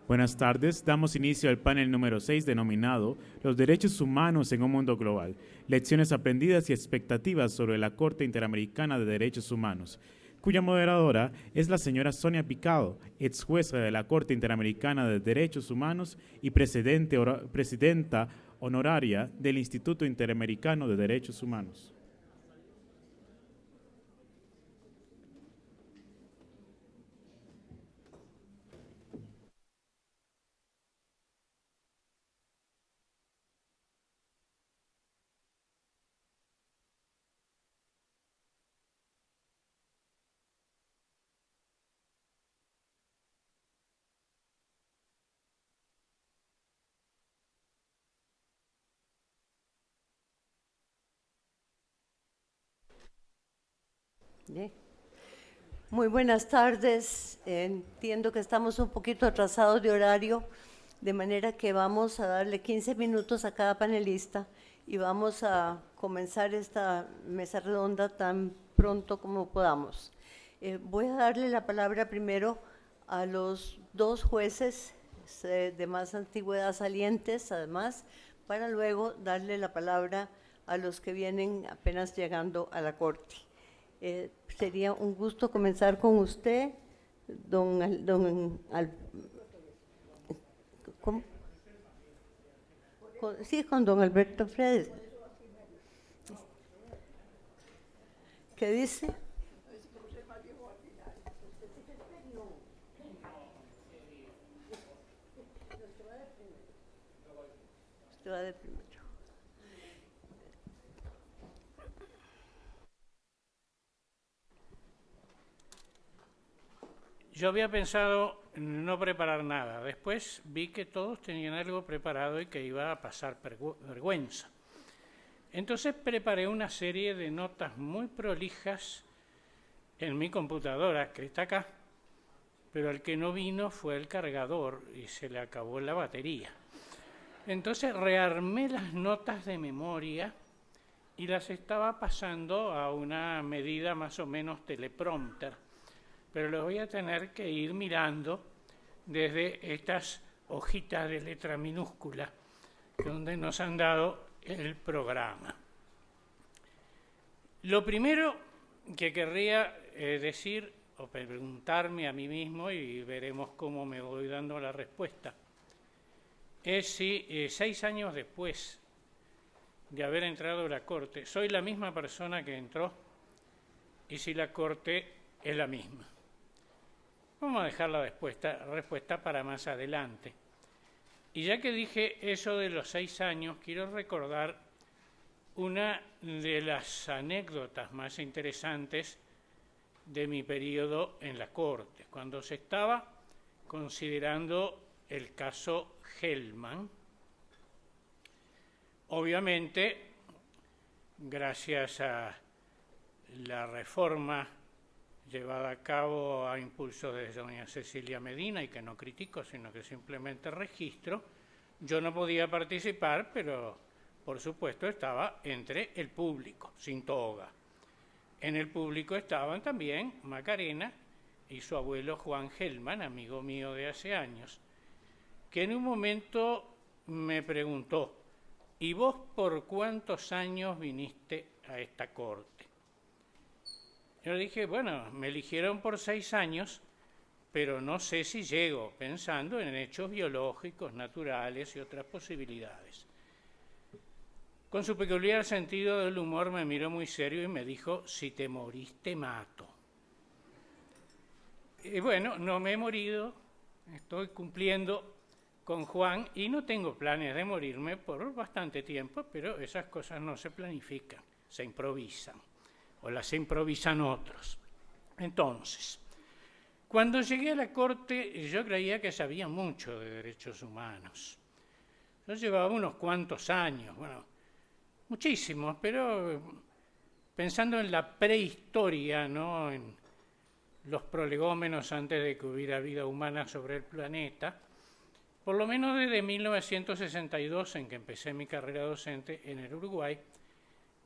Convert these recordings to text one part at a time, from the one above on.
Buenas tardes, damos inicio al panel número 6 denominado Los derechos humanos en un mundo global, lecciones aprendidas y expectativas sobre la Corte Interamericana de Derechos Humanos, cuya moderadora es la señora Sonia Picado, ex jueza de la Corte Interamericana de Derechos Humanos y presidenta honoraria del Instituto Interamericano de Derechos Humanos. Bien. Muy buenas tardes. Entiendo que estamos un poquito atrasados de horario, de manera que vamos a darle 15 minutos a cada panelista y vamos a comenzar esta mesa redonda tan pronto como podamos. Voy a darle la palabra primero a los dos jueces de más antigüedad salientes, además, para luego darle la palabra a los que vienen apenas llegando a la Corte. Sería un gusto comenzar con usted, con don Alberto Fredes. ¿Qué dice? Usted va de primero. Yo había pensado no preparar nada. Después vi que todos tenían algo preparado y que iba a pasar vergüenza. Entonces preparé una serie de notas muy prolijas en mi computadora, que está acá, pero el que no vino fue el cargador y se le acabó la batería. Entonces rearmé las notas de memoria y las estaba pasando a una medida más o menos teleprompter, pero los voy a tener que ir mirando desde estas hojitas de letra minúscula donde nos han dado el programa. Lo primero que querría decir o preguntarme a mí mismo, y veremos cómo me voy dando la respuesta, es si 6 años después de haber entrado a la Corte soy la misma persona que entró y si la Corte es la misma. Vamos a dejar la respuesta para más adelante. Y ya que dije eso de los 6 años, quiero recordar una de las anécdotas más interesantes de mi periodo en la Corte, cuando se estaba considerando el caso Hellman. Obviamente, gracias a la reforma llevada a cabo a impulso de doña Cecilia Medina, y que no critico, sino que simplemente registro, yo no podía participar, pero por supuesto estaba entre el público, sin toga. En el público estaban también Macarena y su abuelo Juan Hellman, amigo mío de hace años, que en un momento me preguntó: ¿y vos por cuántos años viniste a esta corte? Yo dije, bueno, me eligieron por 6 años, pero no sé si llego, pensando en hechos biológicos, naturales y otras posibilidades. Con su peculiar sentido del humor me miró muy serio y me dijo: si te morís te mato. Y bueno, no me he morido, estoy cumpliendo con Juan y no tengo planes de morirme por bastante tiempo, pero esas cosas no se planifican, se improvisan, o las improvisan otros. Entonces, cuando llegué a la Corte, yo creía que sabía mucho de derechos humanos. Yo llevaba unos cuantos años, bueno, muchísimos, pero pensando en la prehistoria, ¿no?, en los prolegómenos antes de que hubiera vida humana sobre el planeta, por lo menos desde 1962, en que empecé mi carrera docente en el Uruguay,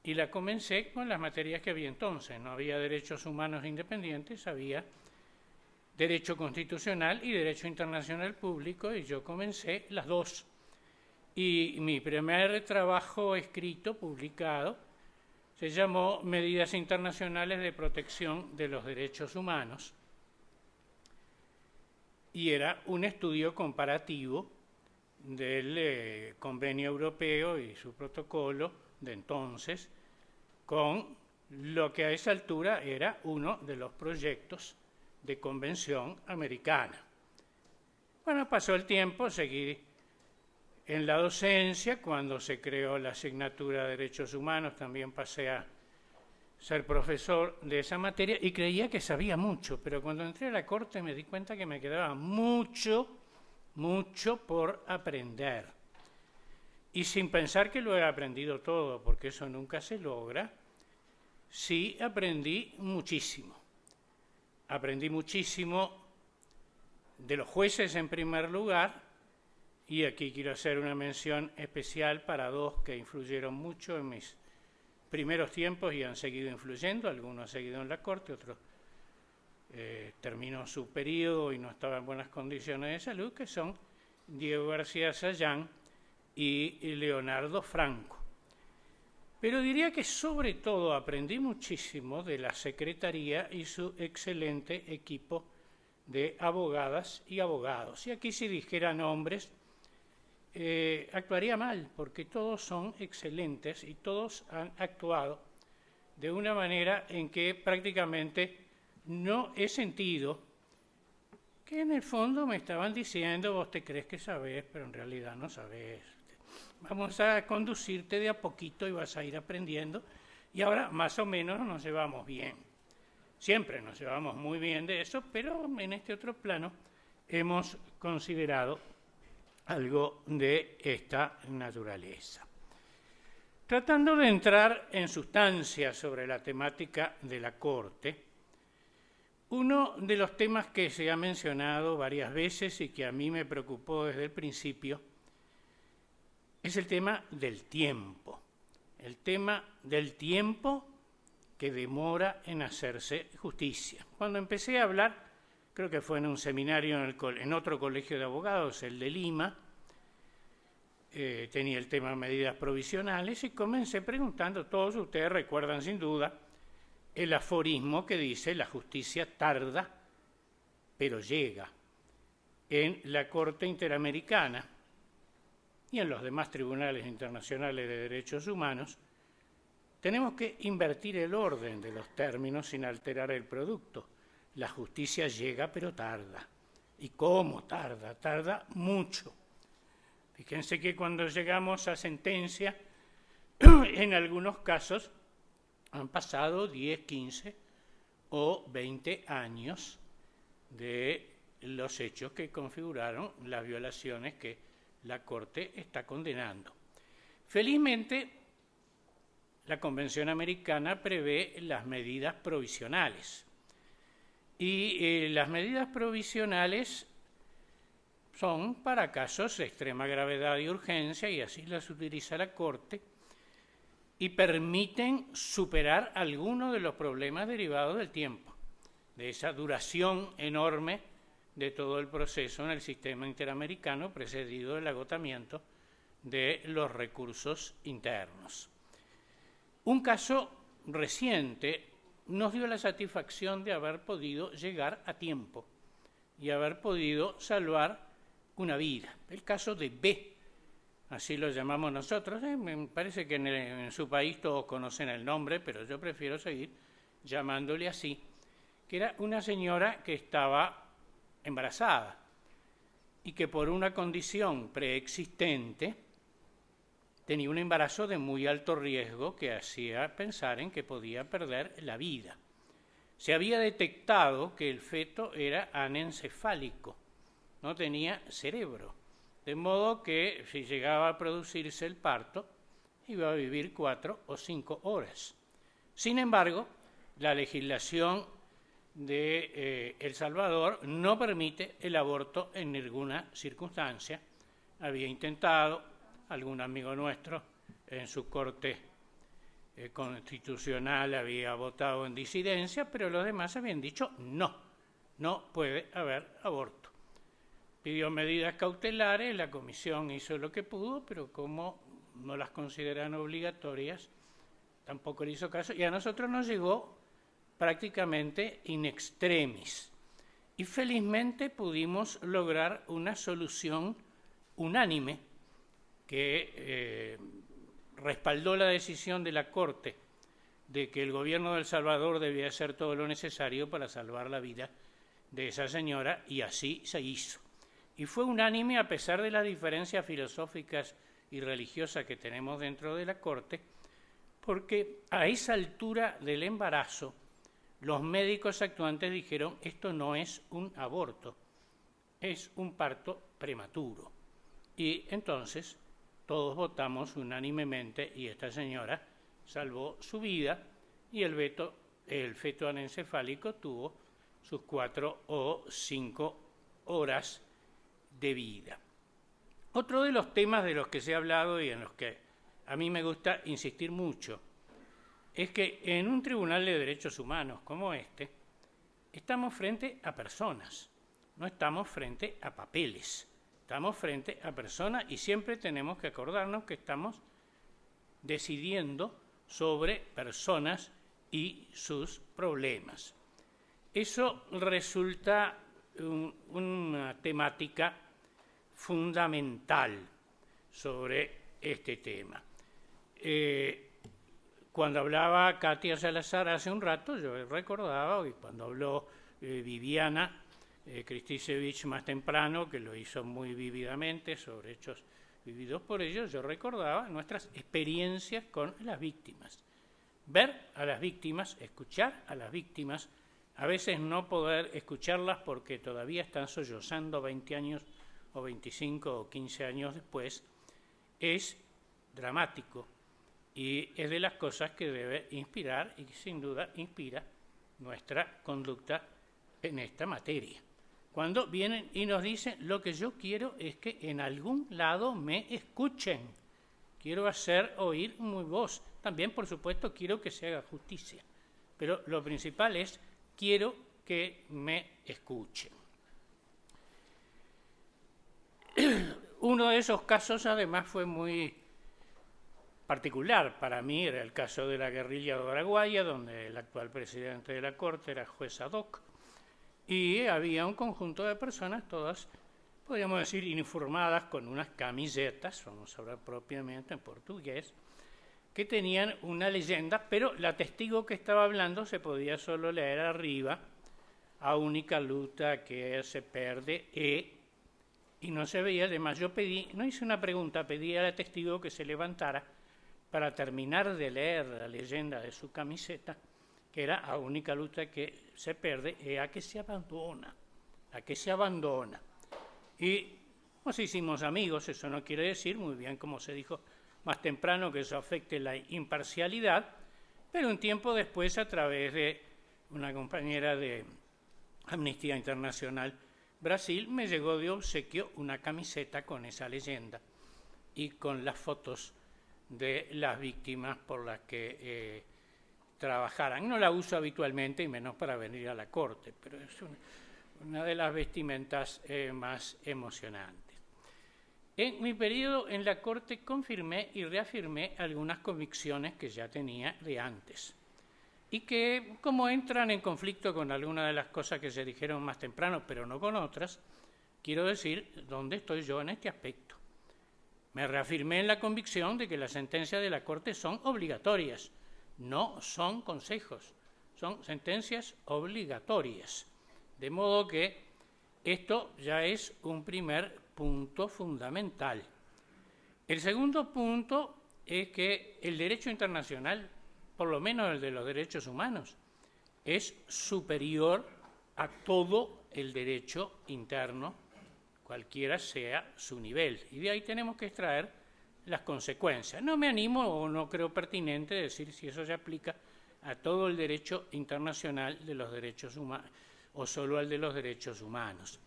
y la comencé con las materias que había entonces. No había derechos humanos independientes, había Derecho Constitucional y Derecho Internacional Público, y yo comencé las dos. Y mi primer trabajo escrito, publicado, se llamó Medidas Internacionales de Protección de los Derechos Humanos, y era un estudio comparativo del Convenio Europeo y su protocolo de entonces con lo que a esa altura era uno de los proyectos de convención americana. Bueno, pasó el tiempo, seguí en la docencia. Cuando se creó la asignatura de Derechos Humanos también pasé a ser profesor de esa materia y creía que sabía mucho, pero cuando entré a la Corte me di cuenta que me quedaba mucho por aprender. Y sin pensar que lo he aprendido todo, porque eso nunca se logra, sí aprendí muchísimo. Aprendí muchísimo de los jueces en primer lugar, y aquí quiero hacer una mención especial para dos que influyeron mucho en mis primeros tiempos y han seguido influyendo. Algunos han seguido en la Corte, otros terminó su periodo y no estaba en buenas condiciones de salud, que son Diego García Sayán y Leonardo Franco. Pero diría que sobre todo aprendí muchísimo de la Secretaría y su excelente equipo de abogadas y abogados. Y aquí si dijera nombres, actuaría mal, porque todos son excelentes y todos han actuado de una manera en que prácticamente no he sentido que en el fondo me estaban diciendo: vos te crees que sabés, pero en realidad no sabés. Vamos a conducirte de a poquito y vas a ir aprendiendo. Y ahora más o menos nos llevamos bien. Siempre nos llevamos muy bien de eso, pero en este otro plano hemos considerado algo de esta naturaleza. Tratando de entrar en sustancia sobre la temática de la Corte, uno de los temas que se ha mencionado varias veces y que a mí me preocupó desde el principio es el tema del tiempo. El tema del tiempo que demora en hacerse justicia. Cuando empecé a hablar, creo que fue en un seminario en otro colegio de abogados, el de Lima, tenía el tema medidas provisionales y comencé preguntando, todos ustedes recuerdan sin duda el aforismo que dice: la justicia tarda, pero llega. En la Corte Interamericana y en los demás tribunales internacionales de derechos humanos, tenemos que invertir el orden de los términos sin alterar el producto. La justicia llega, pero tarda. ¿Y cómo tarda? Tarda mucho. Fíjense que cuando llegamos a sentencia, en algunos casos han pasado 10, 15 o 20 años de los hechos que configuraron las violaciones que la Corte está condenando. Felizmente, la Convención Americana prevé las medidas provisionales. Y las medidas provisionales son para casos de extrema gravedad y urgencia, y así las utiliza la Corte, y permiten superar algunos de los problemas derivados del tiempo, de esa duración enorme de todo el proceso en el sistema interamericano, precedido del agotamiento de los recursos internos. Un caso reciente nos dio la satisfacción de haber podido llegar a tiempo y haber podido salvar una vida. El caso de B, así lo llamamos nosotros. Me parece que en su país todos conocen el nombre, pero yo prefiero seguir llamándole así, que era una señora que estaba embarazada y que por una condición preexistente tenía un embarazo de muy alto riesgo que hacía pensar en que podía perder la vida. Se había detectado que el feto era anencefálico, no tenía cerebro, de modo que si llegaba a producirse el parto, iba a vivir 4 o 5 horas. Sin embargo, la legislación de El Salvador no permite el aborto en ninguna circunstancia. Había intentado algún amigo nuestro en su corte constitucional, había votado en disidencia, pero los demás habían dicho no, no puede haber aborto. Pidió medidas cautelares, la comisión hizo lo que pudo, pero como no las consideran obligatorias, tampoco le hizo caso, y a nosotros nos llegó prácticamente in extremis. Y felizmente pudimos lograr una solución unánime que respaldó la decisión de la Corte de que el gobierno de El Salvador debía hacer todo lo necesario para salvar la vida de esa señora, y así se hizo. Y fue unánime a pesar de las diferencias filosóficas y religiosas que tenemos dentro de la Corte, porque a esa altura del embarazo los médicos actuantes dijeron: esto no es un aborto, es un parto prematuro. Y entonces todos votamos unánimemente y esta señora salvó su vida, y el feto anencefálico tuvo sus 4 o 5 horas de vida. Otro de los temas de los que se ha hablado y en los que a mí me gusta insistir mucho es que en un tribunal de derechos humanos como este estamos frente a personas, no estamos frente a papeles, estamos frente a personas, y siempre tenemos que acordarnos que estamos decidiendo sobre personas y sus problemas. Eso resulta una temática fundamental sobre este tema. Cuando hablaba Katia Salazar hace un rato, yo recordaba, y cuando habló Viviana Kristishevich más temprano, que lo hizo muy vívidamente sobre hechos vividos por ellos, yo recordaba nuestras experiencias con las víctimas. Ver a las víctimas, escuchar a las víctimas, a veces no poder escucharlas porque todavía están sollozando 20 años o 25 o 15 años después, es dramático y es de las cosas que debe inspirar y que sin duda inspira nuestra conducta en esta materia. Cuando vienen y nos dicen: lo que yo quiero es que en algún lado me escuchen, quiero hacer oír mi voz, también por supuesto quiero que se haga justicia, pero lo principal es: quiero que me escuchen. Uno de esos casos además fue muy particular para mí, era el caso de la guerrilla de Araguaia, donde el actual presidente de la Corte era juez ad hoc, y había un conjunto de personas, todas, podríamos decir, uniformadas con unas camisetas, vamos a hablar propiamente en portugués, que tenían una leyenda, pero la testigo que estaba hablando se podía solo leer arriba: a única luta que se perde y no se veía. Además, yo no hice una pregunta, pedí a la testigo que se levantara para terminar de leer la leyenda de su camiseta, que era: a única luta que se perde a que se abandona, a que se abandona. Y nos hicimos amigos. Eso no quiere decir, muy bien como se dijo más temprano, que eso afecte la imparcialidad, pero un tiempo después, a través de una compañera de Amnistía Internacional Brasil, me llegó de obsequio una camiseta con esa leyenda y con las fotos de las víctimas por las que trabajaran. No la uso habitualmente, y menos para venir a la Corte, pero es una de las vestimentas más emocionantes. En mi periodo en la Corte confirmé y reafirmé algunas convicciones que ya tenía de antes, y que, como entran en conflicto con algunas de las cosas que se dijeron más temprano, pero no con otras, quiero decir dónde estoy yo en este aspecto. Me reafirmé en la convicción de que las sentencias de la Corte son obligatorias, no son consejos, son sentencias obligatorias. De modo que esto ya es un primer punto fundamental. El segundo punto es que el derecho internacional, por lo menos el de los derechos humanos, es superior a todo el derecho interno, cualquiera sea su nivel. Y de ahí tenemos que extraer las consecuencias. No me animo o no creo pertinente decir si eso se aplica a todo el derecho internacional de los derechos humanos o solo al de los derechos humanos.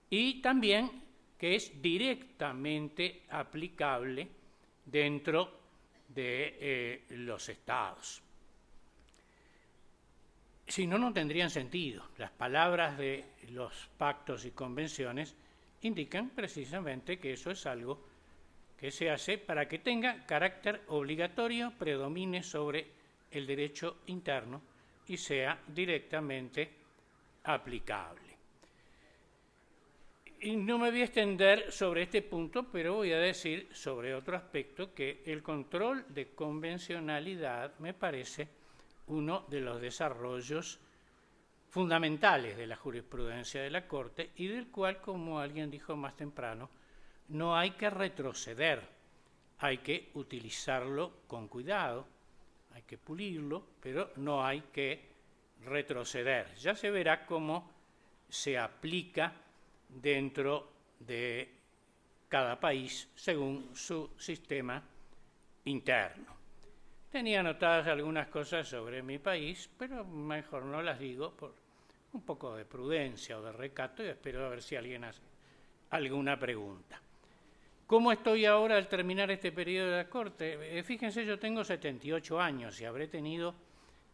Y también que es directamente aplicable dentro de los estados. Si no, no tendrían sentido. Las palabras de los pactos y convenciones indican precisamente que eso es algo que se hace para que tenga carácter obligatorio, predomine sobre el derecho interno y sea directamente aplicable. Y no me voy a extender sobre este punto, pero voy a decir sobre otro aspecto, que el control de convencionalidad me parece uno de los desarrollos fundamentales de la jurisprudencia de la Corte y del cual, como alguien dijo más temprano, no hay que retroceder, hay que utilizarlo con cuidado, hay que pulirlo, pero no hay que retroceder. Ya se verá cómo se aplica dentro de cada país según su sistema interno. Tenía anotadas algunas cosas sobre mi país, pero mejor no las digo por un poco de prudencia o de recato y espero a ver si alguien hace alguna pregunta. ¿Cómo estoy ahora al terminar este periodo de la Corte? Fíjense, yo tengo 78 años y habré tenido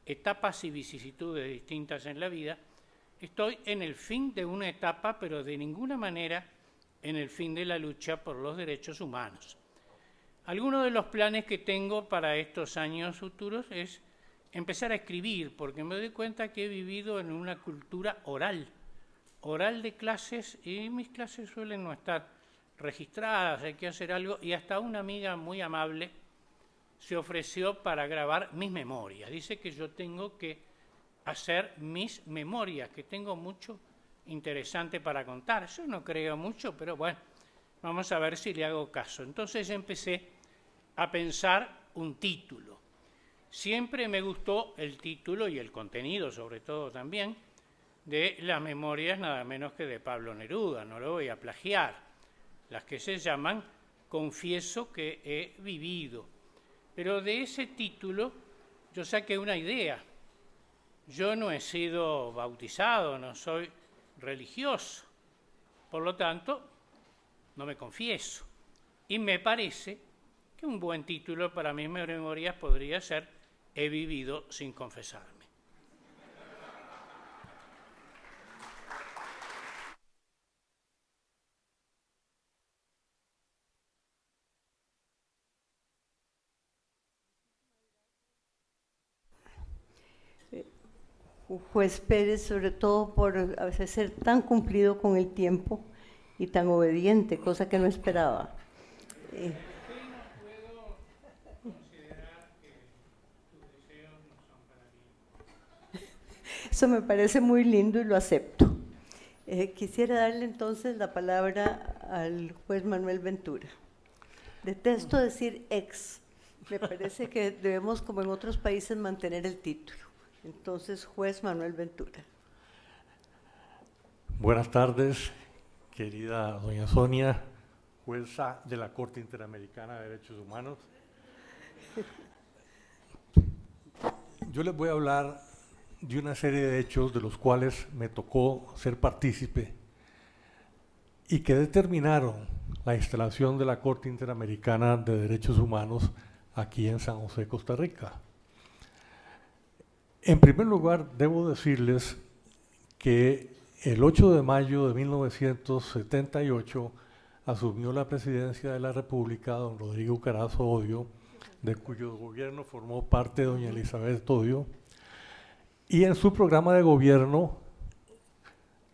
etapas y vicisitudes distintas en la vida. Estoy en el fin de una etapa, pero de ninguna manera en el fin de la lucha por los derechos humanos. Algunos de los planes que tengo para estos años futuros es empezar a escribir, porque me doy cuenta que he vivido en una cultura oral de clases, y mis clases suelen no estar registradas, hay que hacer algo, y hasta una amiga muy amable se ofreció para grabar mis memorias. Dice que yo tengo que hacer mis memorias, que tengo mucho interesante para contar. Yo no creo mucho, pero bueno, vamos a ver si le hago caso. Entonces empecé a pensar un título. Siempre me gustó el título y el contenido, sobre todo también, de las memorias nada menos que de Pablo Neruda, no lo voy a plagiar, las que se llaman Confieso que he vivido. Pero de ese título yo saqué una idea. Yo no he sido bautizado, no soy religioso, por lo tanto, no me confieso. Y me parece que un buen título para mis memorias podría ser He vivido sin confesarme. Juez Pérez, sobre todo por a veces ser tan cumplido con el tiempo y tan obediente, cosa que no esperaba. Eso me parece muy lindo y lo acepto. Quisiera darle entonces la palabra al juez Manuel Ventura. Detesto decir ex. Me parece que debemos, como en otros países, mantener el título. Entonces, juez Manuel Ventura. Buenas tardes, querida doña Sonia, jueza de la Corte Interamericana de Derechos Humanos. Yo les voy a hablar de una serie de hechos de los cuales me tocó ser partícipe y que determinaron la instalación de la Corte Interamericana de Derechos Humanos aquí en San José, Costa Rica. En primer lugar, debo decirles que el 8 de mayo de 1978 asumió la presidencia de la República don Rodrigo Carazo Odio, de cuyo gobierno formó parte doña Elizabeth Odio, y en su programa de gobierno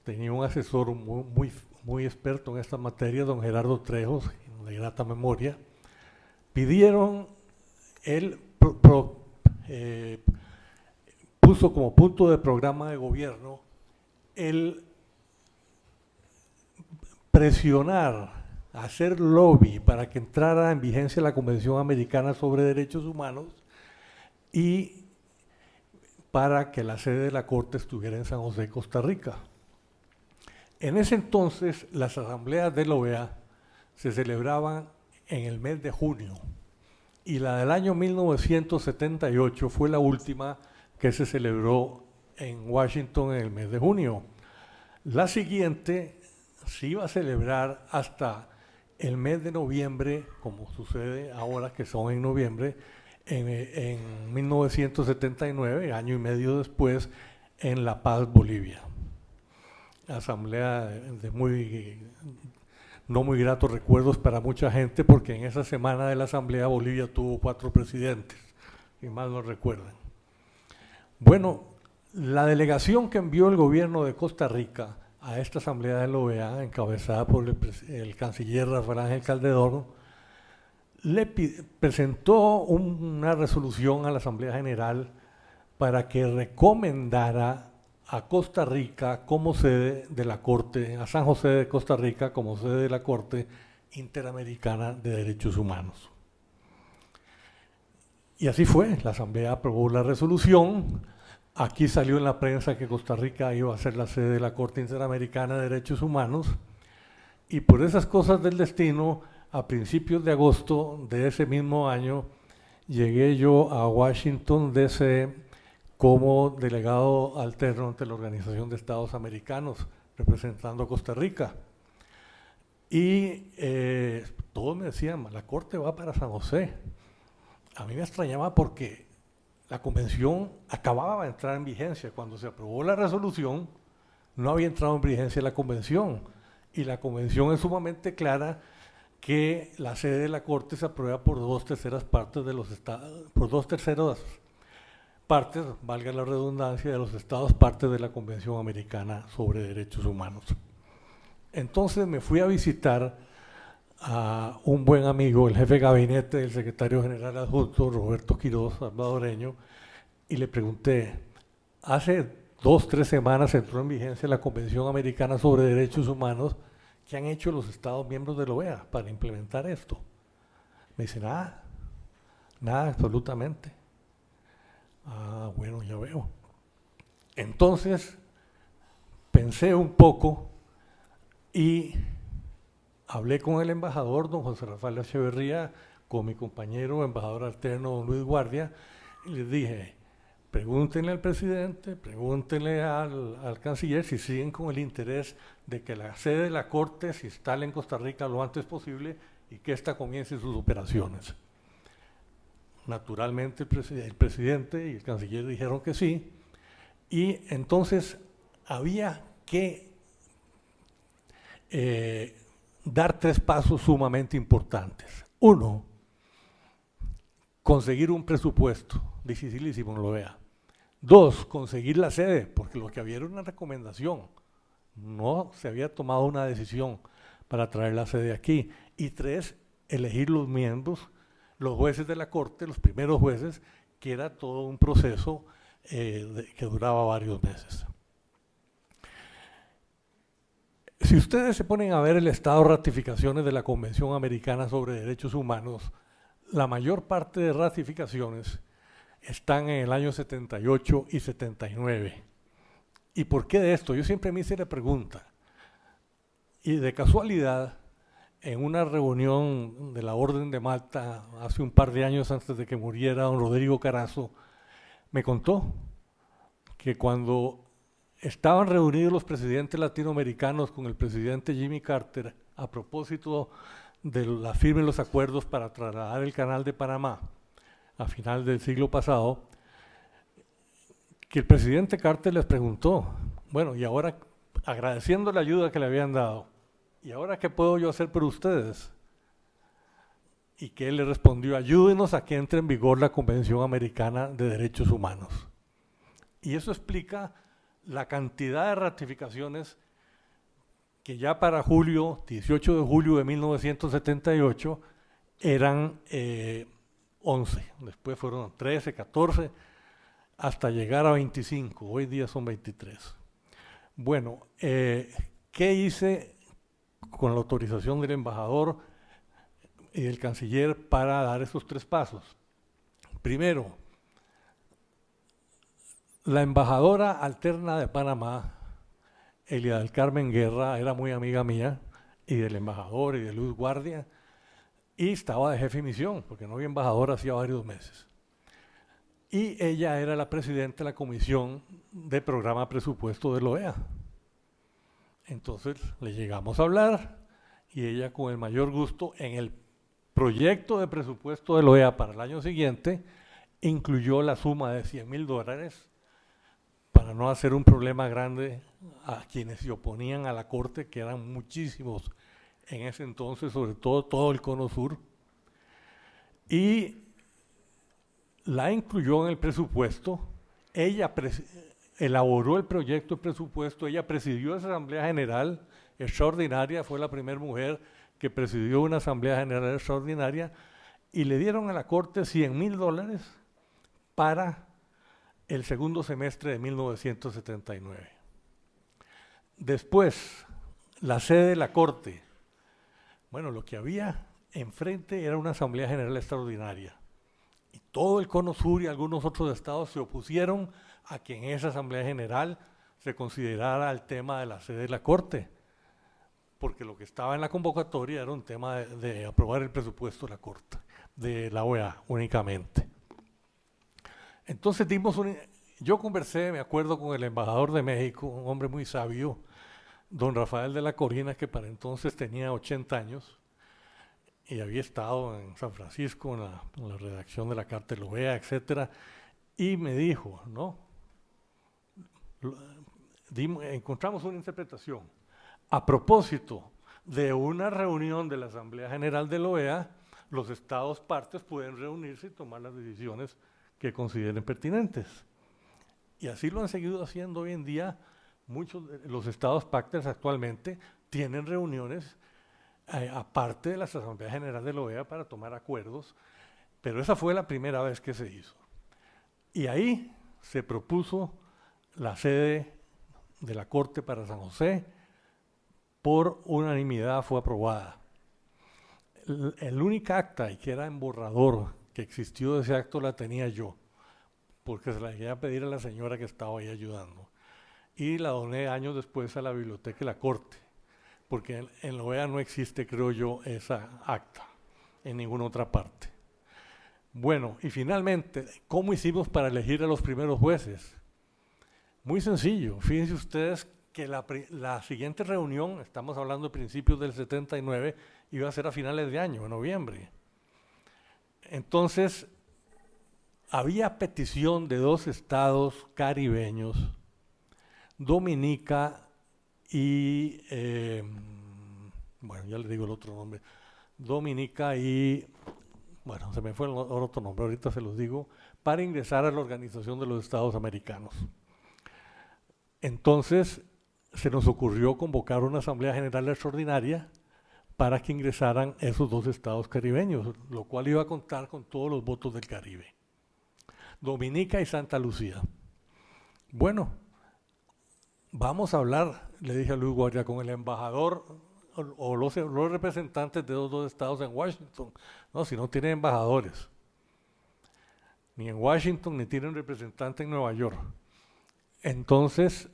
tenía un asesor muy experto en esta materia, don Gerardo Trejos, de grata memoria. Pidieron, él puso como punto de programa de gobierno el presionar, hacer lobby para que entrara en vigencia la Convención Americana sobre Derechos Humanos y para que la sede de la Corte estuviera en San José, Costa Rica. En ese entonces, las asambleas de la OEA se celebraban en el mes de junio y la del año 1978 fue la última que se celebró en Washington en el mes de junio. La siguiente se iba a celebrar hasta el mes de noviembre, como sucede ahora que son en noviembre, en 1979, año y medio después, en La Paz, Bolivia. Asamblea de no muy gratos recuerdos para mucha gente, porque en esa semana de la asamblea Bolivia tuvo 4 presidentes, si mal no recuerdan. Bueno, la delegación que envió el gobierno de Costa Rica a esta asamblea de la OEA, encabezada por el canciller Rafael Ángel Calderón, le presentó una resolución a la Asamblea General para que recomendara a Costa Rica como sede de la Corte, a San José de Costa Rica como sede de la Corte Interamericana de Derechos Humanos. Y así fue, la Asamblea aprobó la resolución. Aquí salió en la prensa que Costa Rica iba a ser la sede de la Corte Interamericana de Derechos Humanos, y por esas cosas del destino, a principios de agosto de ese mismo año, llegué yo a Washington, D.C., como delegado alterno ante la Organización de Estados Americanos, representando a Costa Rica. Y todos me decían, la Corte va para San José. A mí me extrañaba porque la convención acababa de entrar en vigencia. Cuando se aprobó la resolución, no había entrado en vigencia la convención. Y la convención es sumamente clara que la sede de la Corte se aprueba por 2/3 partes de los estados, por 2/3 partes, valga la redundancia, de los estados partes de la Convención Americana sobre Derechos Humanos. Entonces me fui a visitar a un buen amigo, el jefe de gabinete del secretario general adjunto, Roberto Quiroz, salvadoreño, y le pregunté, hace 2-3 semanas entró en vigencia la Convención Americana sobre Derechos Humanos, ¿qué han hecho los estados miembros de la OEA para implementar esto? Me dice, nada absolutamente. Ah, bueno, ya veo. Entonces, pensé un poco y hablé con el embajador, don José Rafael Echeverría, con mi compañero embajador alterno, don Luis Guardia, y les dije, pregúntenle al presidente, pregúntenle al canciller si siguen con el interés de que la sede de la Corte se instale en Costa Rica lo antes posible y que ésta comience sus operaciones. Naturalmente el presidente y el canciller dijeron que sí, y entonces había que dar 3 pasos sumamente importantes. 1, conseguir un presupuesto, dificilísimo, no lo vea. 2, conseguir la sede, porque lo que había era una recomendación, no se había tomado una decisión para traer la sede aquí. Y 3, elegir los miembros, los jueces de la Corte, los primeros jueces, que era todo un proceso que duraba varios meses. Si ustedes se ponen a ver el estado de ratificaciones de la Convención Americana sobre Derechos Humanos, la mayor parte de ratificaciones están en el año 78 y 79. ¿Y por qué de esto? Yo siempre me hice la pregunta. Y de casualidad, en una reunión de la Orden de Malta, hace un par de años antes de que muriera don Rodrigo Carazo, me contó que cuando estaban reunidos los presidentes latinoamericanos con el presidente Jimmy Carter a propósito de la firma de los acuerdos para trasladar el Canal de Panamá a final del siglo pasado, que el presidente Carter les preguntó, bueno, y ahora, agradeciendo la ayuda que le habían dado, ¿y ahora qué puedo yo hacer por ustedes? Y que él le respondió, ayúdenos a que entre en vigor la Convención Americana de Derechos Humanos. Y eso explica la cantidad de ratificaciones que ya para 18 de julio de 1978 eran 11, después fueron 13, 14, hasta llegar a 25, hoy día son 23. Bueno, ¿qué hice con la autorización del embajador y del canciller para dar esos 3 pasos? Primero, la embajadora alterna de Panamá, Elia del Carmen Guerra, era muy amiga mía, y del embajador y de Luis Guardia, y estaba de jefe de misión, porque no había embajador hacía varios meses. Y ella era la presidenta de la Comisión de Programa Presupuesto de la OEA. Entonces le llegamos a hablar, y ella con el mayor gusto, en el proyecto de presupuesto de la OEA para el año siguiente, incluyó la suma de $100,000 para no hacer un problema grande a quienes se oponían a la Corte, que eran muchísimos en ese entonces, sobre todo el Cono Sur, y la incluyó en el presupuesto. Ella elaboró el proyecto de presupuesto, ella presidió esa Asamblea General extraordinaria, fue la primera mujer que presidió una Asamblea General extraordinaria, y le dieron a la Corte $100,000 para el segundo semestre de 1979. Después, la sede de la Corte. Bueno, lo que había enfrente era una Asamblea General extraordinaria. Y todo el Cono Sur y algunos otros estados se opusieron a que en esa Asamblea General se considerara el tema de la sede de la Corte, porque lo que estaba en la convocatoria era un tema de aprobar el presupuesto de la Corte, de la OEA únicamente. Entonces yo conversé, me acuerdo, con el embajador de México, un hombre muy sabio, don Rafael de la Corina, que para entonces tenía 80 años y había estado en San Francisco en la redacción de la Carta de la OEA, etcétera, y me dijo, ¿no? Encontramos una interpretación. A propósito de una reunión de la Asamblea General de la OEA, los estados partes pueden reunirse y tomar las decisiones que consideren pertinentes. Y así lo han seguido haciendo hoy en día. Muchos de los estados pactas actualmente tienen reuniones aparte de las Asambleas Generales de la OEA para tomar acuerdos, pero esa fue la primera vez que se hizo. Y ahí se propuso la sede de la Corte para San José, por unanimidad fue aprobada. El único acta, y que era en borrador, que existió de ese acto la tenía yo, porque se la iba a pedir a la señora que estaba ahí ayudando. Y la doné años después a la Biblioteca de la Corte, porque en la OEA no existe, creo yo, esa acta en ninguna otra parte. Bueno, y finalmente, ¿cómo hicimos para elegir a los primeros jueces? Muy sencillo. Fíjense ustedes que la siguiente reunión, estamos hablando de principios del 79, iba a ser a finales de año, en noviembre. Entonces, había petición de 2 estados caribeños, Dominica y, bueno, ya les digo el otro nombre, Dominica y, bueno, se me fue el otro nombre, ahorita se los digo, para ingresar a la Organización de los Estados Americanos. Entonces, se nos ocurrió convocar una Asamblea General extraordinaria para que ingresaran esos 2 estados caribeños, lo cual iba a contar con todos los votos del Caribe. Dominica y Santa Lucía. Bueno, vamos a hablar, le dije a Luis Guardia, con el embajador o los representantes de los 2 estados en Washington. No, si no tienen embajadores, ni en Washington, ni tienen representante en Nueva York. Entonces,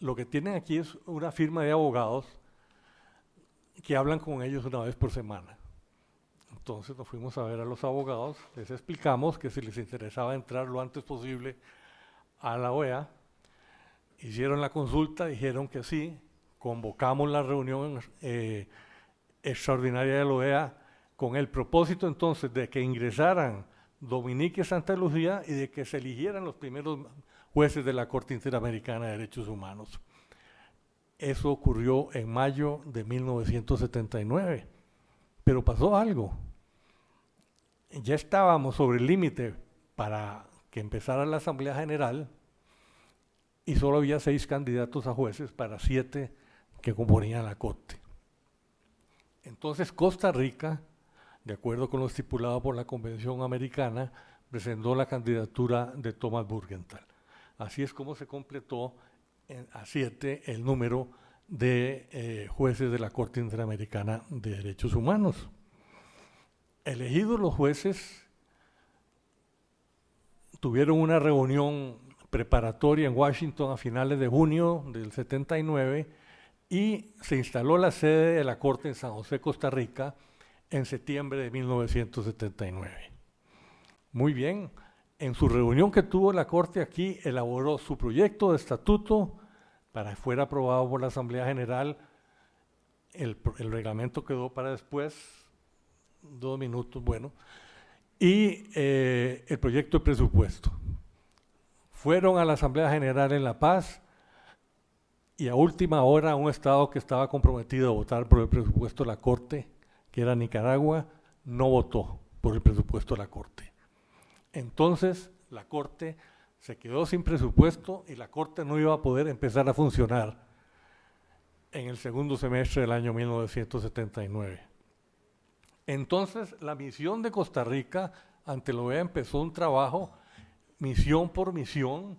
lo que tienen aquí es una firma de abogados que hablan con ellos una vez por semana. Entonces nos fuimos a ver a los abogados, les explicamos que si les interesaba entrar lo antes posible a la OEA, hicieron la consulta, dijeron que sí, convocamos la reunión extraordinaria de la OEA con el propósito entonces de que ingresaran Dominica y Santa Lucía y de que se eligieran los primeros jueces de la Corte Interamericana de Derechos Humanos. Eso ocurrió en mayo de 1979, pero pasó algo. Ya estábamos sobre el límite para que empezara la Asamblea General y solo había 6 candidatos a jueces para 7 que componían la Corte. Entonces Costa Rica, de acuerdo con lo estipulado por la Convención Americana, presentó la candidatura de Thomas Burgenthal. Así es como se completó a 7 el número de jueces de la Corte Interamericana de Derechos Humanos. Elegidos los jueces, tuvieron una reunión preparatoria en Washington a finales de junio del 79 y se instaló la sede de la Corte en San José, Costa Rica, en septiembre de 1979. Muy bien. En su reunión que tuvo la Corte aquí, elaboró su proyecto de estatuto para que fuera aprobado por la Asamblea General. El reglamento quedó para después, 2 minutos, bueno, y el proyecto de presupuesto. fueron a la Asamblea General en La Paz y a última hora un estado que estaba comprometido a votar por el presupuesto de la Corte, que era Nicaragua, no votó por el presupuesto de la Corte. Entonces la Corte se quedó sin presupuesto y la Corte no iba a poder empezar a funcionar en el segundo semestre del año 1979. Entonces la misión de Costa Rica ante la OEA empezó un trabajo, misión por misión,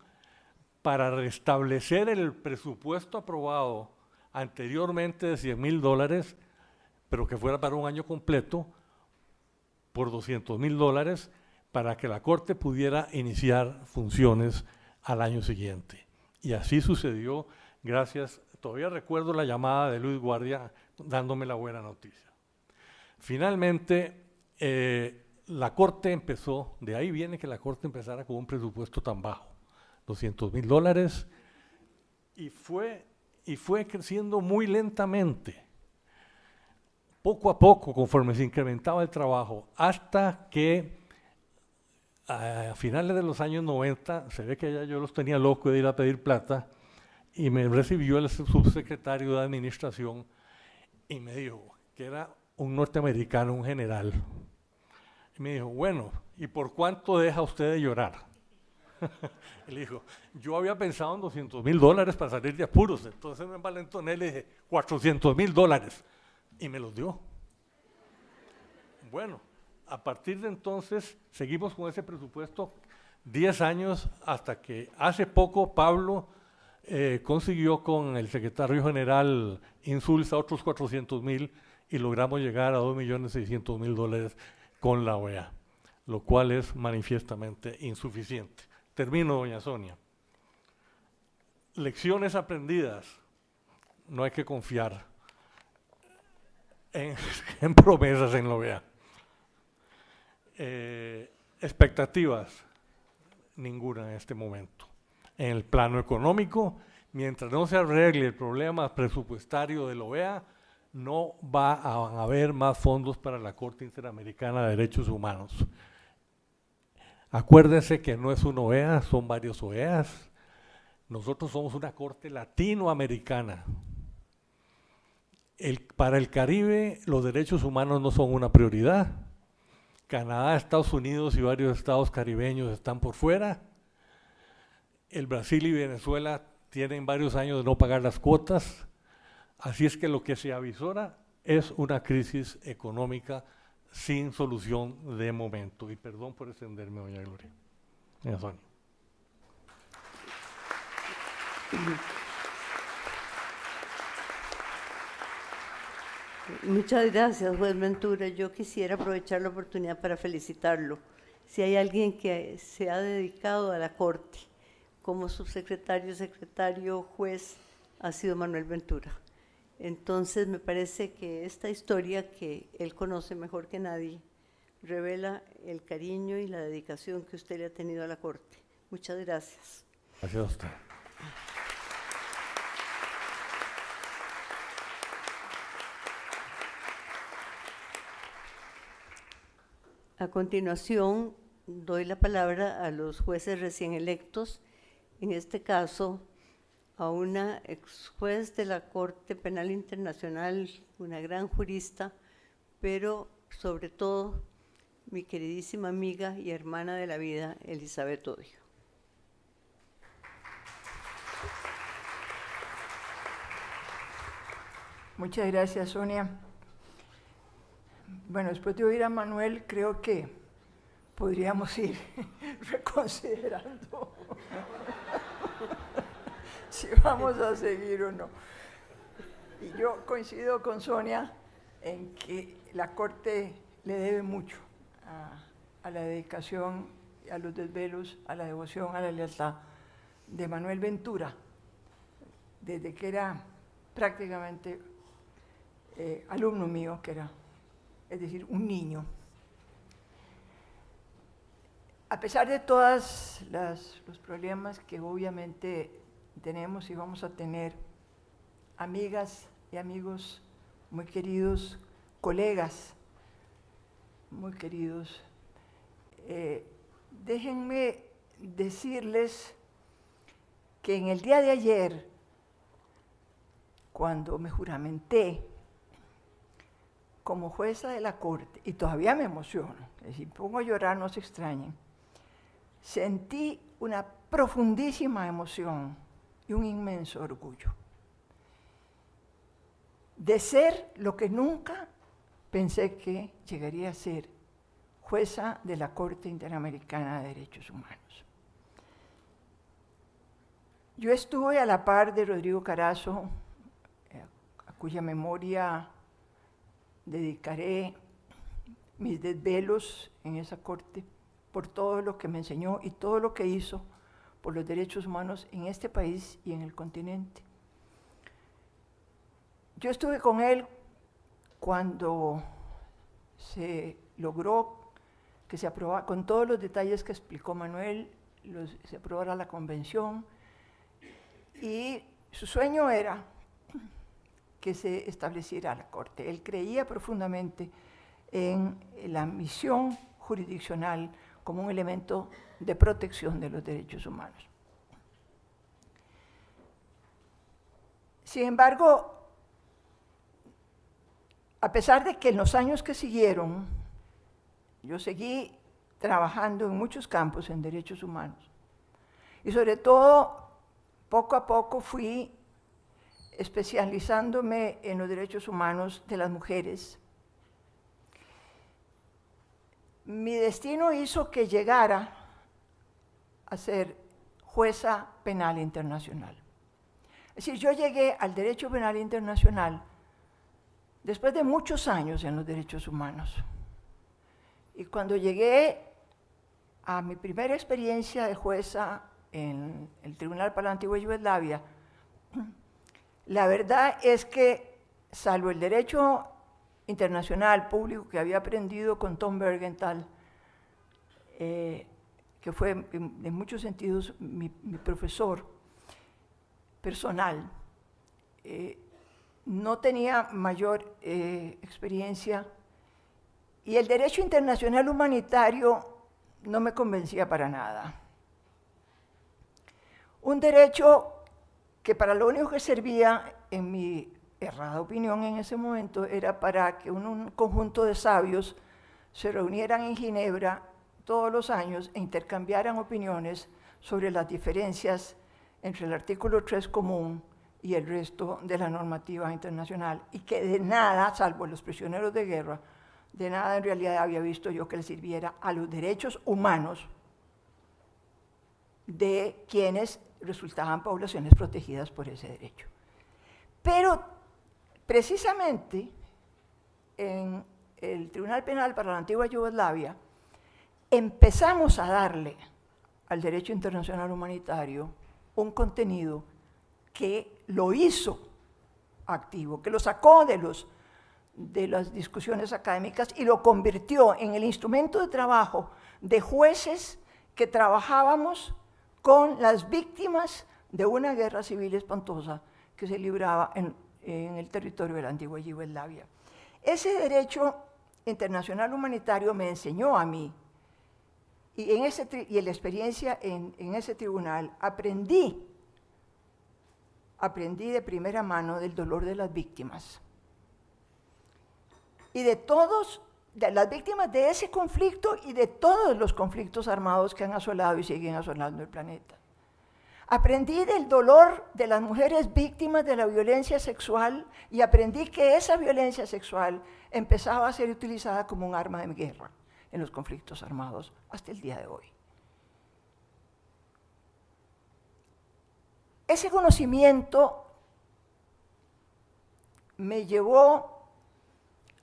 para restablecer el presupuesto aprobado anteriormente de $100,000, pero que fuera para un año completo, por $200,000, para que la Corte pudiera iniciar funciones al año siguiente. Y así sucedió, gracias, todavía recuerdo la llamada de Luis Guardia dándome la buena noticia. Finalmente, la Corte empezó, de ahí viene que la Corte empezara con un presupuesto tan bajo, $200,000, y fue creciendo muy lentamente, poco a poco, conforme se incrementaba el trabajo, hasta que a finales de los años 90, se ve que ya yo los tenía loco de ir a pedir plata, y me recibió el subsecretario de Administración y me dijo que era un norteamericano, un general. Y me dijo, bueno, ¿y por cuánto deja usted de llorar? Y le dijo, yo había pensado en $200,000 para salir de apuros. Entonces me envalentoné y le dije, $400,000. Y me los dio. Bueno, a partir de entonces seguimos con ese presupuesto 10 años hasta que hace poco Pablo consiguió con el secretario general Insulza otros $400,000 y logramos llegar a $2,600,000 con la OEA, lo cual es manifiestamente insuficiente. Termino, doña Sonia. Lecciones aprendidas. No hay que confiar en promesas en la OEA. Expectativas, ninguna en este momento. En el plano económico, mientras no se arregle el problema presupuestario de la OEA, no va a haber más fondos para la Corte Interamericana de Derechos Humanos. Acuérdense que no es una OEA, son varios OEAs. Nosotros somos una Corte latinoamericana. Para el Caribe, los derechos humanos no son una prioridad. Canadá, Estados Unidos y varios estados caribeños están por fuera. El Brasil y Venezuela tienen varios años de no pagar las cuotas. Así es que lo que se avisora es una crisis económica sin solución de momento. Y perdón por extenderme, doña Gloria. Doña Sonia. Muchas gracias, juez Ventura. Yo quisiera aprovechar la oportunidad para felicitarlo. Si hay alguien que se ha dedicado a la Corte como subsecretario, secretario, juez, ha sido Manuel Ventura. Entonces, me parece que esta historia, que él conoce mejor que nadie, revela el cariño y la dedicación que usted le ha tenido a la Corte. Muchas gracias. Gracias a usted. A continuación, doy la palabra a los jueces recién electos, en este caso a una ex juez de la Corte Penal Internacional, una gran jurista, pero sobre todo mi queridísima amiga y hermana de la vida, Elizabeth Odio. Muchas gracias, Sonia. Bueno, después de oír a Manuel, creo que podríamos ir reconsiderando si vamos a seguir o no. Y yo coincido con Sonia en que la Corte le debe mucho a la dedicación, a los desvelos, a la devoción, a la lealtad de Manuel Ventura, desde que era prácticamente alumno mío, que era, es decir, un niño. A pesar de todos los problemas que obviamente tenemos y vamos a tener, amigas y amigos muy queridos, colegas muy queridos, déjenme decirles que en el día de ayer, cuando me juramenté como jueza de la Corte, y todavía me emociono, si me pongo a llorar no se extrañen, sentí una profundísima emoción y un inmenso orgullo de ser lo que nunca pensé que llegaría a ser, jueza de la Corte Interamericana de Derechos Humanos. Yo estuve a la par de Rodrigo Carazo, a cuya memoria dedicaré mis desvelos en esa corte, por todo lo que me enseñó y todo lo que hizo por los derechos humanos en este país y en el continente. Yo estuve con él cuando se logró que se aprobara, con todos los detalles que explicó Manuel, se aprobara la convención, y su sueño era que se estableciera la Corte. Él creía profundamente en la misión jurisdiccional como un elemento de protección de los derechos humanos. Sin embargo, a pesar de que en los años que siguieron, yo seguí trabajando en muchos campos en derechos humanos, y sobre todo, poco a poco fui especializándome en los derechos humanos de las mujeres. Mi destino hizo que llegara a ser jueza penal internacional. Es decir, yo llegué al derecho penal internacional después de muchos años en los derechos humanos. Y cuando llegué a mi primera experiencia de jueza en el Tribunal para la Antigua Yugoslavia, la verdad es que, salvo el derecho internacional público que había aprendido con Tom Bergenthal, que fue en muchos sentidos mi profesor personal, no tenía mayor experiencia, y el derecho internacional humanitario no me convencía para nada. Un derecho que para lo único que servía, en mi errada opinión en ese momento, era para que un conjunto de sabios se reunieran en Ginebra todos los años e intercambiaran opiniones sobre las diferencias entre el artículo 3 común y el resto de la normativa internacional, y que de nada, salvo los prisioneros de guerra, de nada en realidad había visto yo que le sirviera a los derechos humanos de quienes resultaban poblaciones protegidas por ese derecho. Pero precisamente en el Tribunal Penal para la Antigua Yugoslavia empezamos a darle al derecho internacional humanitario un contenido que lo hizo activo, que lo sacó de las discusiones académicas y lo convirtió en el instrumento de trabajo de jueces que trabajábamos con las víctimas de una guerra civil espantosa que se libraba en el territorio de la Antigua Yugoslavia. Ese derecho internacional humanitario me enseñó a mí, y en la experiencia en ese tribunal aprendí de primera mano del dolor de las víctimas. Y de las víctimas de ese conflicto y de todos los conflictos armados que han asolado y siguen asolando el planeta. Aprendí del dolor de las mujeres víctimas de la violencia sexual, y aprendí que esa violencia sexual empezaba a ser utilizada como un arma de guerra en los conflictos armados hasta el día de hoy. Ese conocimiento me llevó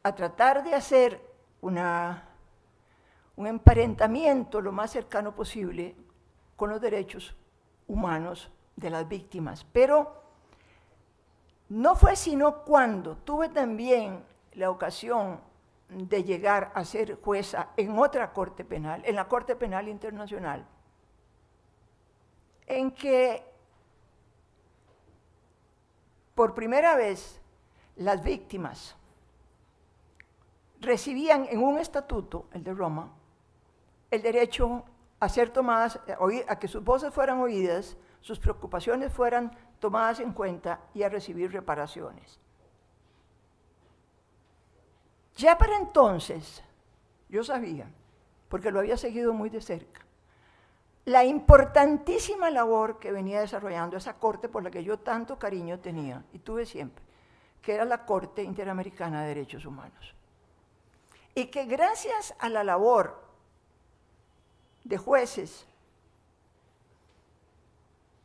a tratar de hacer un emparentamiento lo más cercano posible con los derechos humanos de las víctimas. Pero no fue sino cuando tuve también la ocasión de llegar a ser jueza en otra corte penal, en la Corte Penal Internacional, en que por primera vez las víctimas recibían en un estatuto, el de Roma, el derecho a ser tomadas, a que sus voces fueran oídas sus preocupaciones fueran tomadas en cuenta y a recibir reparaciones. Ya para entonces, yo sabía, porque lo había seguido muy de cerca, la importantísima labor que venía desarrollando esa corte por la que yo tanto cariño tenía, y tuve siempre, que era la Corte Interamericana de Derechos Humanos. Y que gracias a la labor de jueces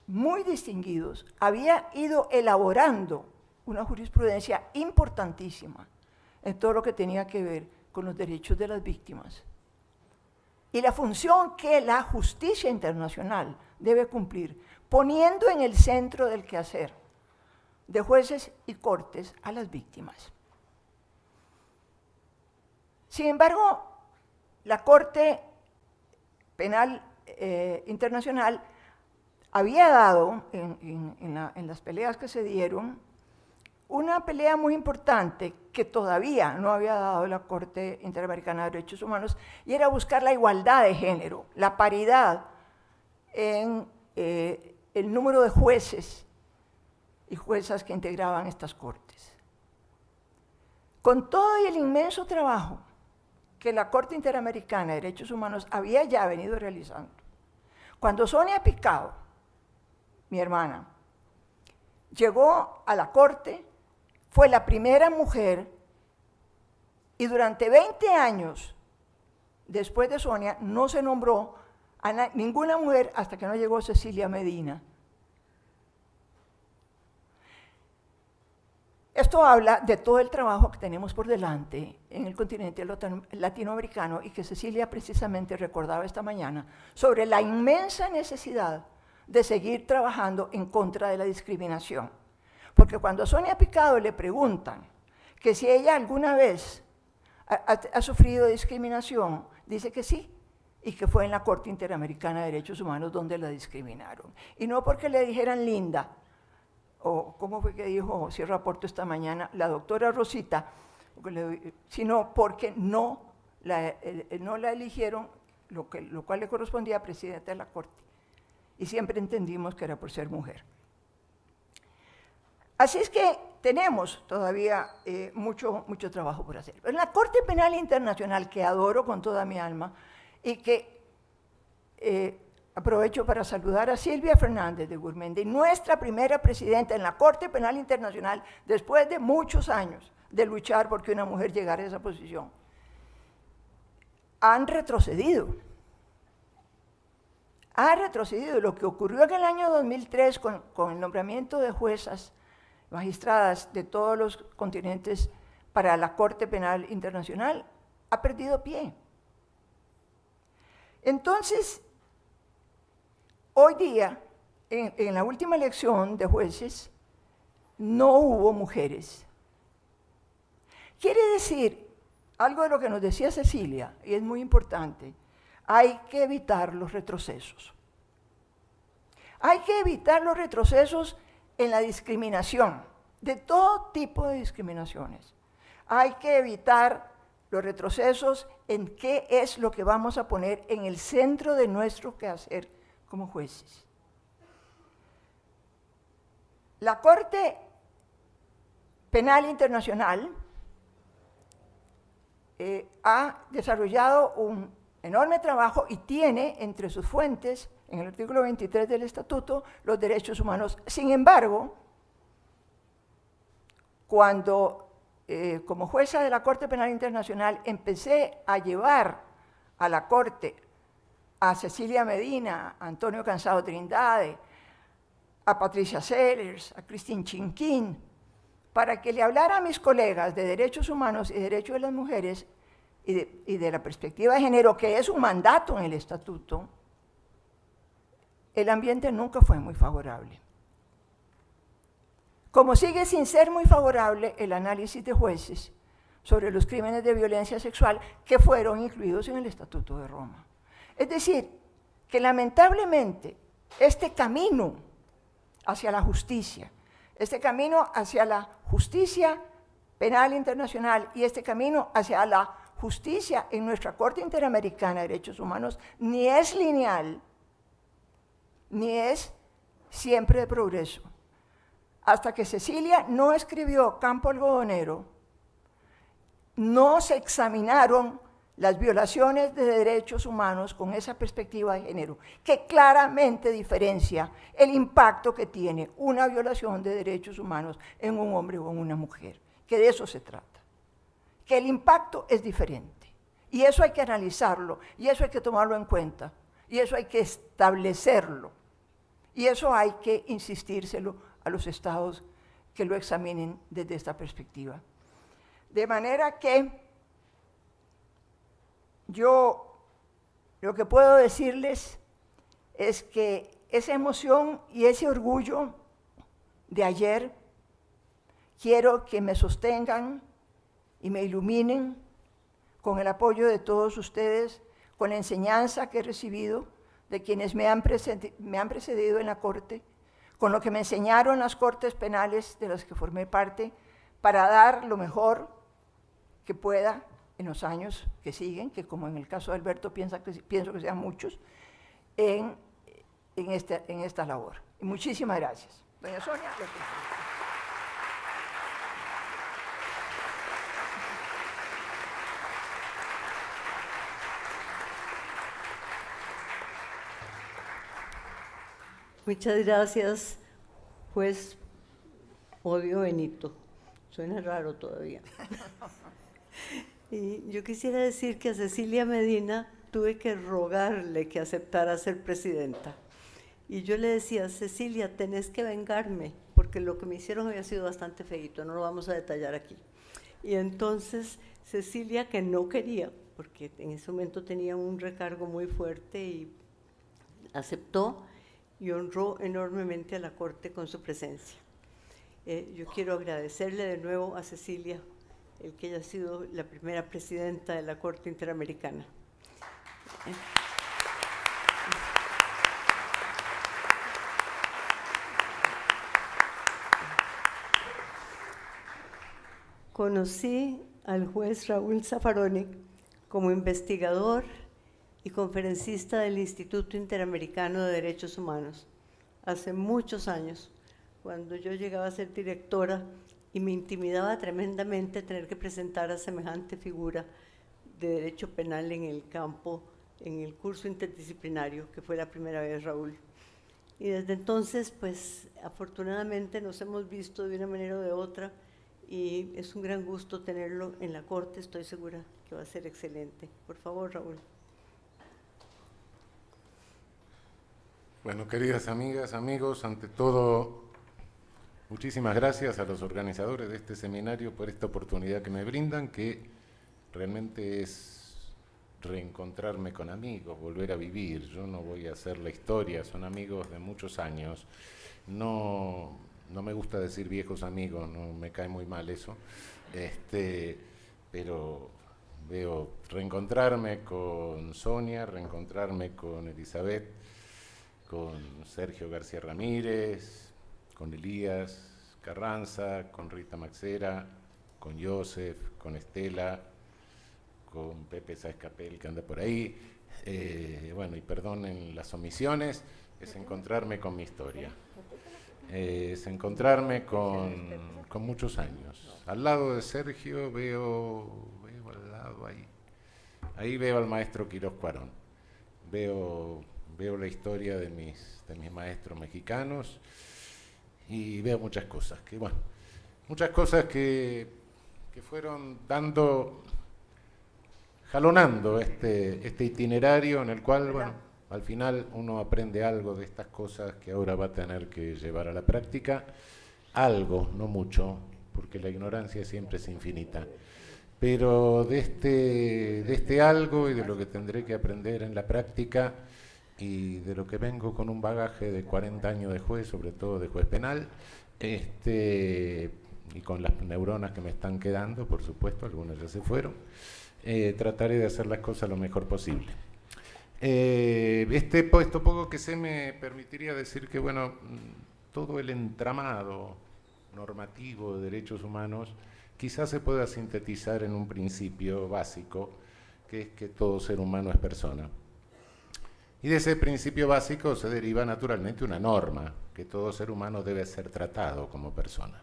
muy distinguidos, había ido elaborando una jurisprudencia importantísima en todo lo que tenía que ver con los derechos de las víctimas y la función que la justicia internacional debe cumplir, poniendo en el centro del quehacer de jueces y cortes a las víctimas. Sin embargo, la Corte Penal Internacional había dado, en las peleas que se dieron, una pelea muy importante que todavía no había dado la Corte Interamericana de Derechos Humanos, y era buscar la igualdad de género, la paridad en el número de jueces y juezas que integraban estas cortes. Con todo y el inmenso trabajo que la Corte Interamericana de Derechos Humanos había ya venido realizando, cuando Sonia Picado, mi hermana, llegó a la Corte, fue la primera mujer, y durante 20 años después de Sonia no se nombró a ninguna mujer hasta que no llegó Cecilia Medina. Esto habla de todo el trabajo que tenemos por delante en el continente latinoamericano, y que Cecilia precisamente recordaba esta mañana, sobre la inmensa necesidad de seguir trabajando en contra de la discriminación. Porque cuando a Sonia Picado le preguntan que si ella alguna vez ha sufrido discriminación, dice que sí, y que fue en la Corte Interamericana de Derechos Humanos donde la discriminaron. Y no porque le dijeran linda, o cómo fue que dijo Sierra Porto esta mañana la doctora Rosita, sino porque no la eligieron, lo cual le correspondía a presidenta de la Corte. Y siempre entendimos que era por ser mujer. Así es que tenemos todavía mucho trabajo por hacer. En la Corte Penal Internacional, que adoro con toda mi alma, y que aprovecho para saludar a Silvia Fernández de Gurmendi, nuestra primera presidenta en la Corte Penal Internacional, después de muchos años de luchar porque una mujer llegara a esa posición, han retrocedido. Ha retrocedido. Lo que ocurrió en el año 2003 con el nombramiento de juezas, magistradas de todos los continentes para la Corte Penal Internacional, ha perdido pie. Entonces, hoy día, en la última elección de jueces, no hubo mujeres. Quiere decir, algo de lo que nos decía Cecilia, y es muy importante, hay que evitar los retrocesos. Hay que evitar los retrocesos en la discriminación, de todo tipo de discriminaciones. Hay que evitar los retrocesos en qué es lo que vamos a poner en el centro de nuestro quehacer como jueces. La Corte Penal Internacional ha desarrollado un enorme trabajo y tiene entre sus fuentes, en el artículo 23 del Estatuto, los derechos humanos. Sin embargo, cuando como jueza de la Corte Penal Internacional empecé a llevar a la Corte a Cecilia Medina, a Antonio Cansado Trindade, a Patricia Sellers, a Christine Chinquín, para que le hablara a mis colegas de derechos humanos y derechos de las mujeres y de la perspectiva de género, que es un mandato en el Estatuto, el ambiente nunca fue muy favorable. Como sigue sin ser muy favorable el análisis de jueces sobre los crímenes de violencia sexual que fueron incluidos en el Estatuto de Roma. Es decir, que lamentablemente este camino hacia la justicia, este camino hacia la justicia penal internacional y este camino hacia la justicia en nuestra Corte Interamericana de Derechos Humanos ni es lineal, ni es siempre de progreso. Hasta que Cecilia no escribió Campo Algodonero, no se examinaron las violaciones de derechos humanos con esa perspectiva de género, que claramente diferencia el impacto que tiene una violación de derechos humanos en un hombre o en una mujer, que de eso se trata, que el impacto es diferente. Y eso hay que analizarlo, y eso hay que tomarlo en cuenta, y eso hay que establecerlo, y eso hay que insistírselo a los estados que lo examinen desde esta perspectiva. De manera que yo lo que puedo decirles es que esa emoción y ese orgullo de ayer quiero que me sostengan y me iluminen con el apoyo de todos ustedes, con la enseñanza que he recibido de quienes me han precedido en la Corte, con lo que me enseñaron las Cortes Penales de las que formé parte, para dar lo mejor que pueda en los años que siguen, que como en el caso de Alberto pienso que sean muchos, en esta labor. Y muchísimas gracias. Doña Sonia, lo que... Muchas gracias, juez Odio Benito. Suena raro todavía. Y yo quisiera decir que a Cecilia Medina tuve que rogarle que aceptara ser presidenta. Y yo le decía, Cecilia, tenés que vengarme, porque lo que me hicieron había sido bastante feíto, no lo vamos a detallar aquí. Y entonces Cecilia, que no quería, porque en ese momento tenía un recargo muy fuerte, y aceptó y honró enormemente a la Corte con su presencia. Yo quiero agradecerle de nuevo a Cecilia el que haya sido la primera presidenta de la Corte Interamericana. Conocí al juez Raúl Zaffaroni como investigador y conferencista del Instituto Interamericano de Derechos Humanos hace muchos años, cuando yo llegaba a ser directora y me intimidaba tremendamente tener que presentar a semejante figura de derecho penal en el campo, en el curso interdisciplinario, que fue la primera vez, Raúl. Y desde entonces, pues, afortunadamente nos hemos visto de una manera o de otra, y es un gran gusto tenerlo en la Corte. Estoy segura que va a ser excelente. Por favor, Raúl. Bueno, queridas amigas, amigos, ante todo, muchísimas gracias a los organizadores de este seminario por esta oportunidad que me brindan, que realmente es reencontrarme con amigos, volver a vivir. Yo no voy a hacer la historia, son amigos de muchos años. No me gusta decir viejos amigos, no me cae muy mal eso, pero veo reencontrarme con Sonia, reencontrarme con Elizabeth, con Sergio García Ramírez, con Elías Carranza, con Rita Maxera, con Joseph, con Estela, con Pepe Sáez Capel, que anda por ahí. Bueno, y perdonen las omisiones, es encontrarme con mi historia. Es encontrarme con muchos años. Al lado de Sergio veo al lado ahí veo al maestro Quirós Cuarón. Veo la historia de mis maestros mexicanos y veo muchas cosas que fueron jalonando este itinerario en el cual, bueno, al final uno aprende algo de estas cosas que ahora va a tener que llevar a la práctica, algo, no mucho, porque la ignorancia siempre es infinita, pero de este algo y de lo que tendré que aprender en la práctica, y de lo que vengo con un bagaje de 40 años de juez, sobre todo de juez penal, y con las neuronas que me están quedando, por supuesto, algunas ya se fueron, trataré de hacer las cosas lo mejor posible. Esto poco que sé me permitiría decir que, bueno, todo el entramado normativo de derechos humanos quizás se pueda sintetizar en un principio básico, que es que todo ser humano es persona. Y de ese principio básico se deriva naturalmente una norma, que todo ser humano debe ser tratado como persona.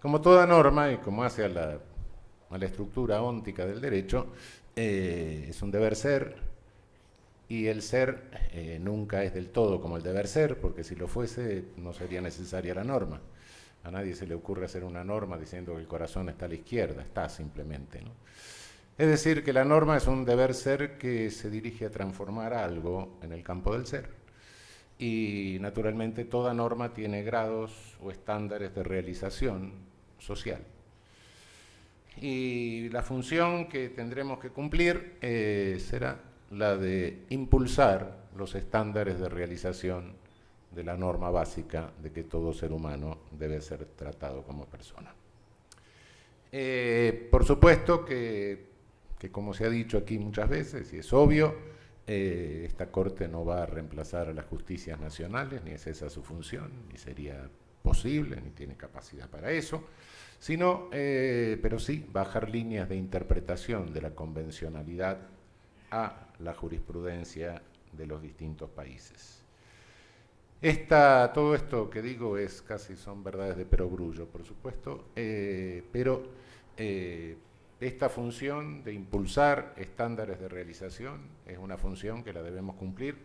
Como toda norma, y como hace a la estructura óntica del derecho, es un deber ser, y el ser nunca es del todo como el deber ser, porque si lo fuese no sería necesaria la norma. A nadie se le ocurre hacer una norma diciendo que el corazón está a la izquierda, está simplemente, ¿no? Es decir, que la norma es un deber ser que se dirige a transformar algo en el campo del ser. Y naturalmente toda norma tiene grados o estándares de realización social. Y la función que tendremos que cumplir será la de impulsar los estándares de realización de la norma básica de que todo ser humano debe ser tratado como persona. Por supuesto que como se ha dicho aquí muchas veces, y es obvio, esta Corte no va a reemplazar a las justicias nacionales, ni es esa su función, ni sería posible, ni tiene capacidad para eso, sino, pero sí, bajar líneas de interpretación de la convencionalidad a la jurisprudencia de los distintos países. Todo esto que digo son verdades de perogrullo, por supuesto, pero esta función de impulsar estándares de realización es una función que la debemos cumplir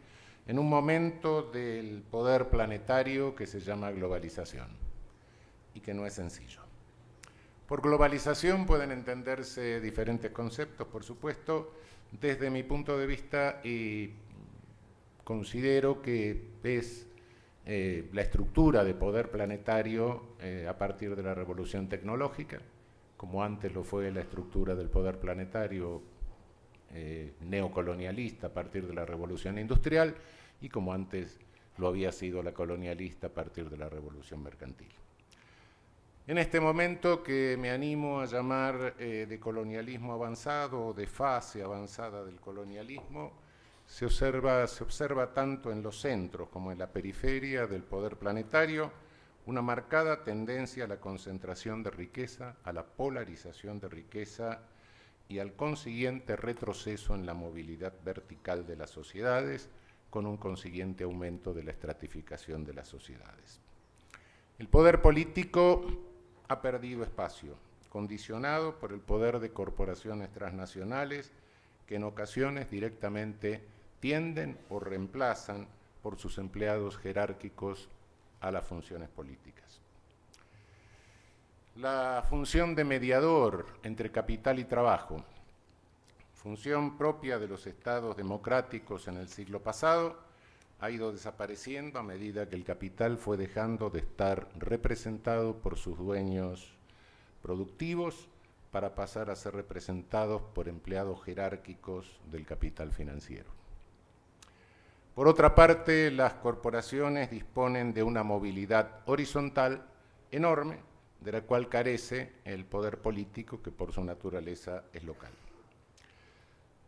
en un momento del poder planetario que se llama globalización y que no es sencillo. Por globalización pueden entenderse diferentes conceptos, por supuesto. Desde mi punto de vista, considero que es la estructura de poder planetario a partir de la revolución tecnológica, como antes lo fue la estructura del poder planetario neocolonialista a partir de la revolución industrial y como antes lo había sido la colonialista a partir de la revolución mercantil. En este momento que me animo a llamar de colonialismo avanzado o de fase avanzada del colonialismo, se observa tanto en los centros como en la periferia del poder planetario una marcada tendencia a la concentración de riqueza, a la polarización de riqueza y al consiguiente retroceso en la movilidad vertical de las sociedades, con un consiguiente aumento de la estratificación de las sociedades. El poder político ha perdido espacio, condicionado por el poder de corporaciones transnacionales que en ocasiones directamente tienden o reemplazan por sus empleados jerárquicos a las funciones políticas. La función de mediador entre capital y trabajo, función propia de los estados democráticos en el siglo pasado, ha ido desapareciendo a medida que el capital fue dejando de estar representado por sus dueños productivos para pasar a ser representados por empleados jerárquicos del capital financiero. Por otra parte, las corporaciones disponen de una movilidad horizontal enorme, de la cual carece el poder político, que por su naturaleza es local.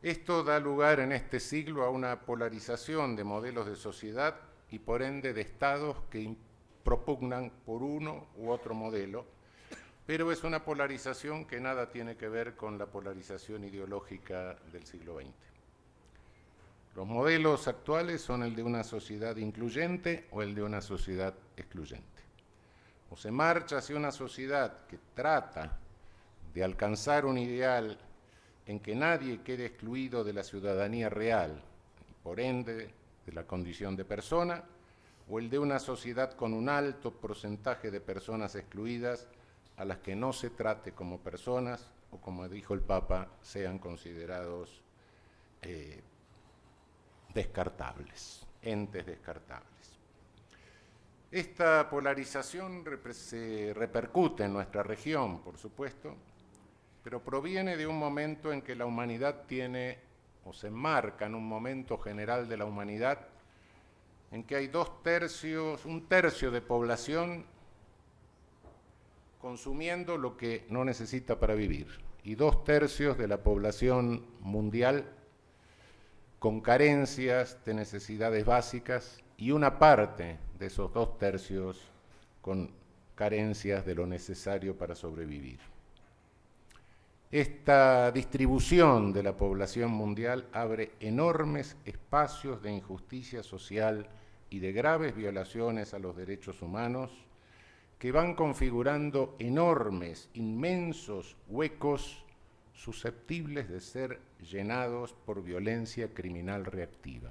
Esto da lugar en este siglo a una polarización de modelos de sociedad y por ende de estados que propugnan por uno u otro modelo, pero es una polarización que nada tiene que ver con la polarización ideológica del siglo XX. Los modelos actuales son el de una sociedad incluyente o el de una sociedad excluyente. O se marcha hacia una sociedad que trata de alcanzar un ideal en que nadie quede excluido de la ciudadanía real y por ende de la condición de persona, o el de una sociedad con un alto porcentaje de personas excluidas a las que no se trate como personas o, como dijo el Papa, sean considerados descartables, entes descartables. Esta polarización se repercute en nuestra región, por supuesto, pero proviene de un momento en que la humanidad tiene, o se enmarca en un momento general de la humanidad, en que hay un tercio de población consumiendo lo que no necesita para vivir, y 2/3 de la población mundial con carencias de necesidades básicas, y una parte de esos 2/3 con carencias de lo necesario para sobrevivir. esta distribución de la población mundial abre enormes espacios de injusticia social y de graves violaciones a los derechos humanos que van configurando enormes, inmensos huecos susceptibles de ser llenados por violencia criminal reactiva.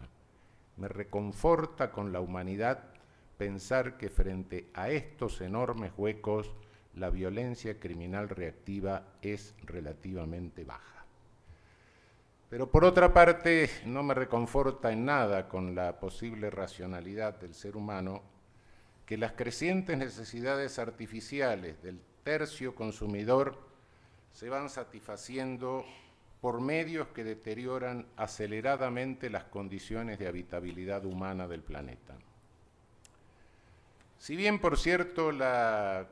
Me reconforta con la humanidad pensar que frente a estos enormes huecos la violencia criminal reactiva es relativamente baja. Pero por otra parte, no me reconforta en nada con la posible racionalidad del ser humano que las crecientes necesidades artificiales del tercio consumidor se van satisfaciendo por medios que deterioran aceleradamente las condiciones de habitabilidad humana del planeta. Si bien, por cierto, la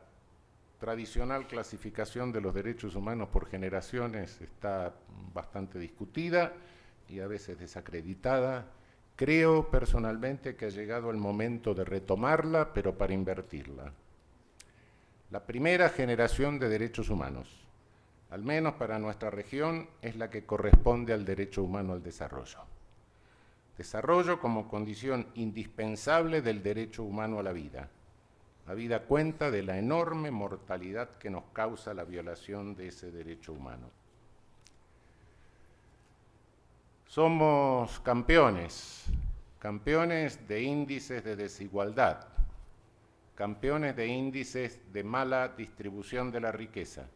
tradicional clasificación de los derechos humanos por generaciones está bastante discutida y a veces desacreditada, creo personalmente que ha llegado el momento de retomarla, pero para invertirla. La primera generación de derechos humanos, al menos para nuestra región, es la que corresponde al derecho humano al desarrollo. Desarrollo como condición indispensable del derecho humano a la vida. La vida cuenta de la enorme mortalidad que nos causa la violación de ese derecho humano. Somos campeones de índices de desigualdad, campeones de índices de mala distribución de la riqueza,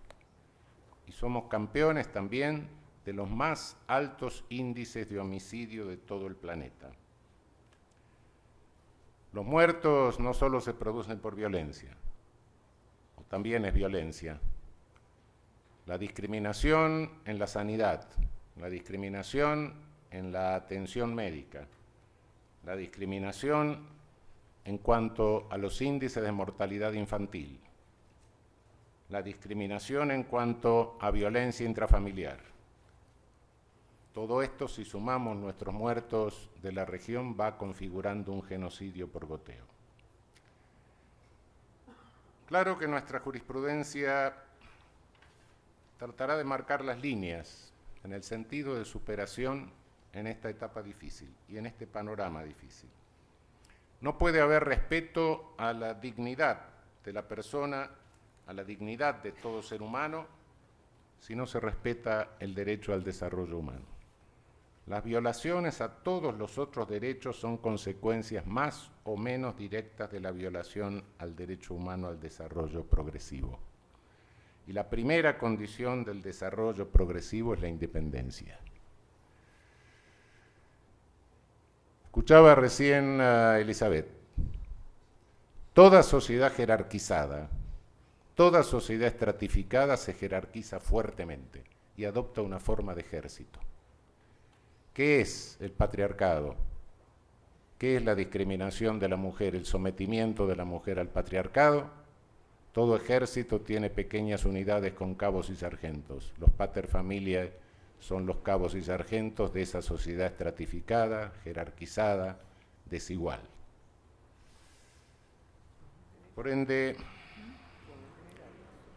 y somos campeones también de los más altos índices de homicidio de todo el planeta. Los muertos no solo se producen por violencia, también es violencia. La discriminación en la sanidad, la discriminación en la atención médica, la discriminación en cuanto a los índices de mortalidad infantil, la discriminación en cuanto a violencia intrafamiliar. Todo esto, si sumamos nuestros muertos de la región, va configurando un genocidio por goteo. Claro que nuestra jurisprudencia tratará de marcar las líneas en el sentido de superación en esta etapa difícil y en este panorama difícil. No puede haber respeto a la dignidad de la persona, a la dignidad de todo ser humano, si no se respeta el derecho al desarrollo humano. Las violaciones a todos los otros derechos son consecuencias más o menos directas de la violación al derecho humano al desarrollo progresivo. Y la primera condición del desarrollo progresivo es la independencia. Escuchaba recién a Elizabeth. Toda sociedad jerarquizada, toda sociedad estratificada se jerarquiza fuertemente y adopta una forma de ejército. ¿Qué es el patriarcado? ¿Qué es la discriminación de la mujer, el sometimiento de la mujer al patriarcado? Todo ejército tiene pequeñas unidades con cabos y sargentos. Los paterfamiliae son los cabos y sargentos de esa sociedad estratificada, jerarquizada, desigual. Por ende,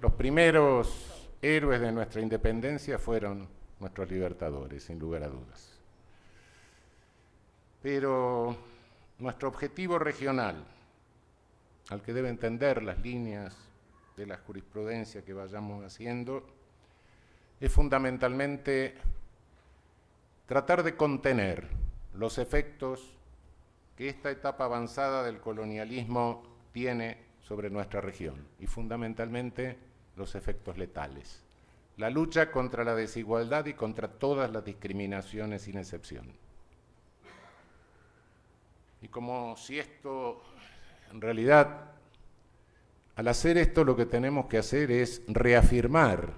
los primeros héroes de nuestra independencia fueron nuestros libertadores, sin lugar a dudas. Pero nuestro objetivo regional, al que debe entender las líneas de la jurisprudencia que vayamos haciendo, es fundamentalmente tratar de contener los efectos que esta etapa avanzada del colonialismo tiene sobre nuestra región, y fundamentalmente los efectos letales. La lucha contra la desigualdad y contra todas las discriminaciones sin excepción. Y como si esto, en realidad, al hacer esto lo que tenemos que hacer es reafirmar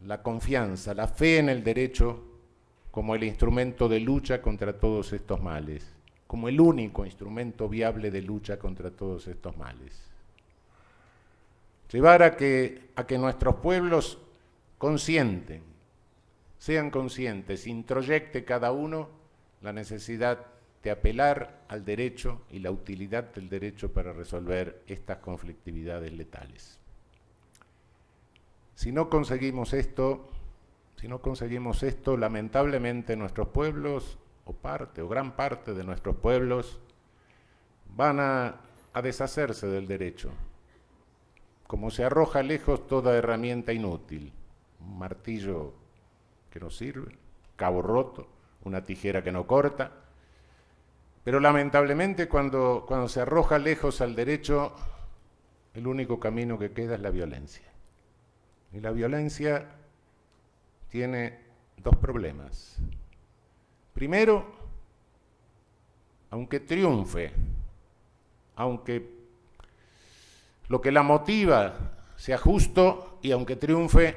la confianza, la fe en el derecho como el instrumento de lucha contra todos estos males, como el único instrumento viable de lucha contra todos estos males. Llevar a que nuestros pueblos sean conscientes, introyecte cada uno la necesidad de apelar al derecho y la utilidad del derecho para resolver estas conflictividades letales. Si no conseguimos esto, lamentablemente nuestros pueblos, o gran parte de nuestros pueblos, van a deshacerse del derecho. Como se arroja lejos toda herramienta inútil, un martillo que no sirve, cabo roto, una tijera que no corta. Pero lamentablemente cuando se arroja lejos al derecho, el único camino que queda es la violencia. Y la violencia tiene dos problemas. Primero, aunque triunfe, aunque lo que la motiva sea justo y aunque triunfe,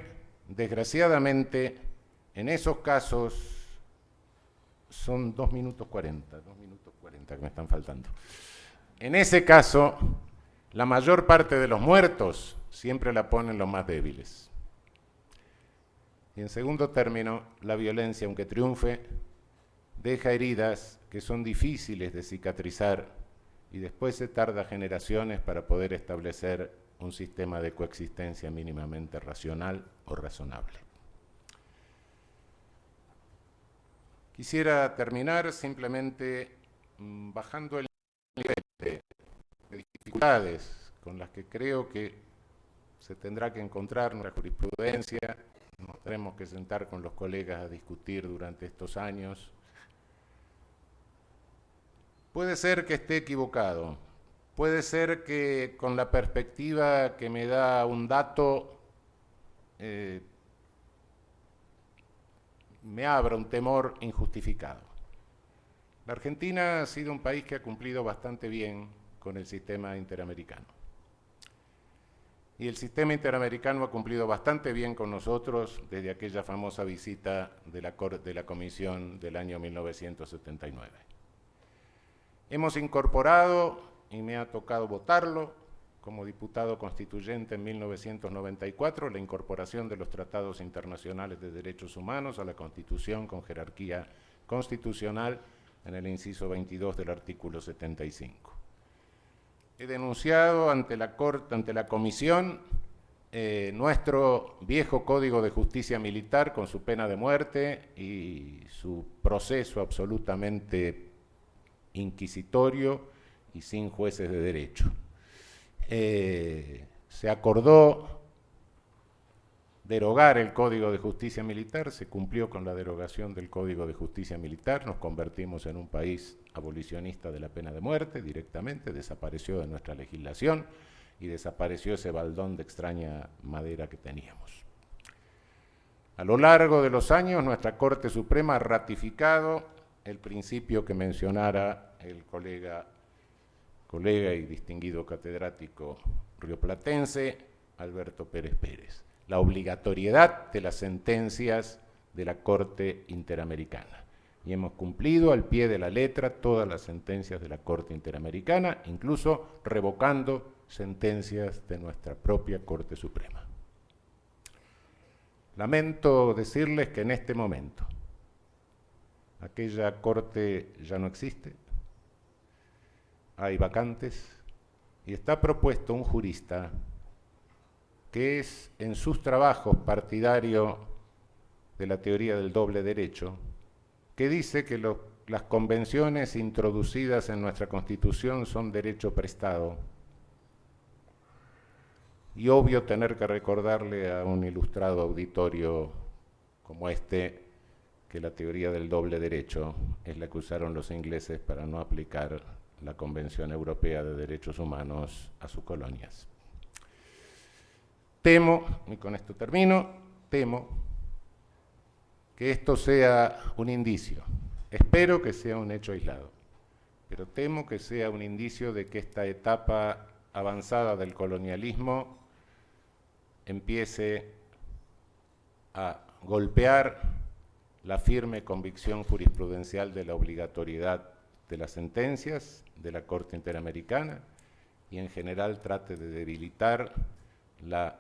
desgraciadamente, en esos casos son 2 minutos 40 que me están faltando. En ese caso, la mayor parte de los muertos siempre la ponen los más débiles. Y en segundo término, la violencia, aunque triunfe, deja heridas que son difíciles de cicatrizar y después se tarda generaciones para poder establecer un sistema de coexistencia mínimamente racional o razonable. Quisiera terminar simplemente bajando el nivel de dificultades con las que creo que se tendrá que encontrar nuestra jurisprudencia. Nos tendremos que sentar con los colegas a discutir durante estos años. Puede ser que esté equivocado, puede ser que con la perspectiva que me da un dato me abra un temor injustificado. La Argentina ha sido un país que ha cumplido bastante bien con el sistema interamericano. Y el sistema interamericano ha cumplido bastante bien con nosotros desde aquella famosa visita de la Comisión del año 1979. Hemos incorporado, y me ha tocado votarlo, como diputado constituyente en 1994, la incorporación de los tratados internacionales de derechos humanos a la Constitución con jerarquía constitucional en el inciso 22 del artículo 75. He denunciado ante la Comisión nuestro viejo Código de Justicia Militar con su pena de muerte y su proceso absolutamente inquisitorio y sin jueces de derecho. Se acordó derogar el Código de Justicia Militar, se cumplió con la derogación del Código de Justicia Militar, nos convertimos en un país abolicionista de la pena de muerte directamente, desapareció de nuestra legislación y desapareció ese baldón de extraña madera que teníamos. A lo largo de los años, nuestra Corte Suprema ha ratificado el principio que mencionara el colega y distinguido catedrático rioplatense Alberto Pérez Pérez, la obligatoriedad de las sentencias de la Corte Interamericana. Y hemos cumplido al pie de la letra todas las sentencias de la Corte Interamericana, incluso revocando sentencias de nuestra propia Corte Suprema. Lamento decirles que en este momento aquella Corte ya no existe, hay vacantes y está propuesto un jurista que es en sus trabajos partidario de la teoría del doble derecho, que dice que las convenciones introducidas en nuestra Constitución son derecho prestado. Y obvio tener que recordarle a un ilustrado auditorio como este que la teoría del doble derecho es la que usaron los ingleses para no aplicar la Convención Europea de Derechos Humanos a sus colonias. Temo, y con esto termino, temo que esto sea un indicio. Espero que sea un hecho aislado, pero temo que sea un indicio de que esta etapa avanzada del colonialismo empiece a golpear la firme convicción jurisprudencial de la obligatoriedad de las sentencias de la Corte Interamericana y en general trate de debilitar la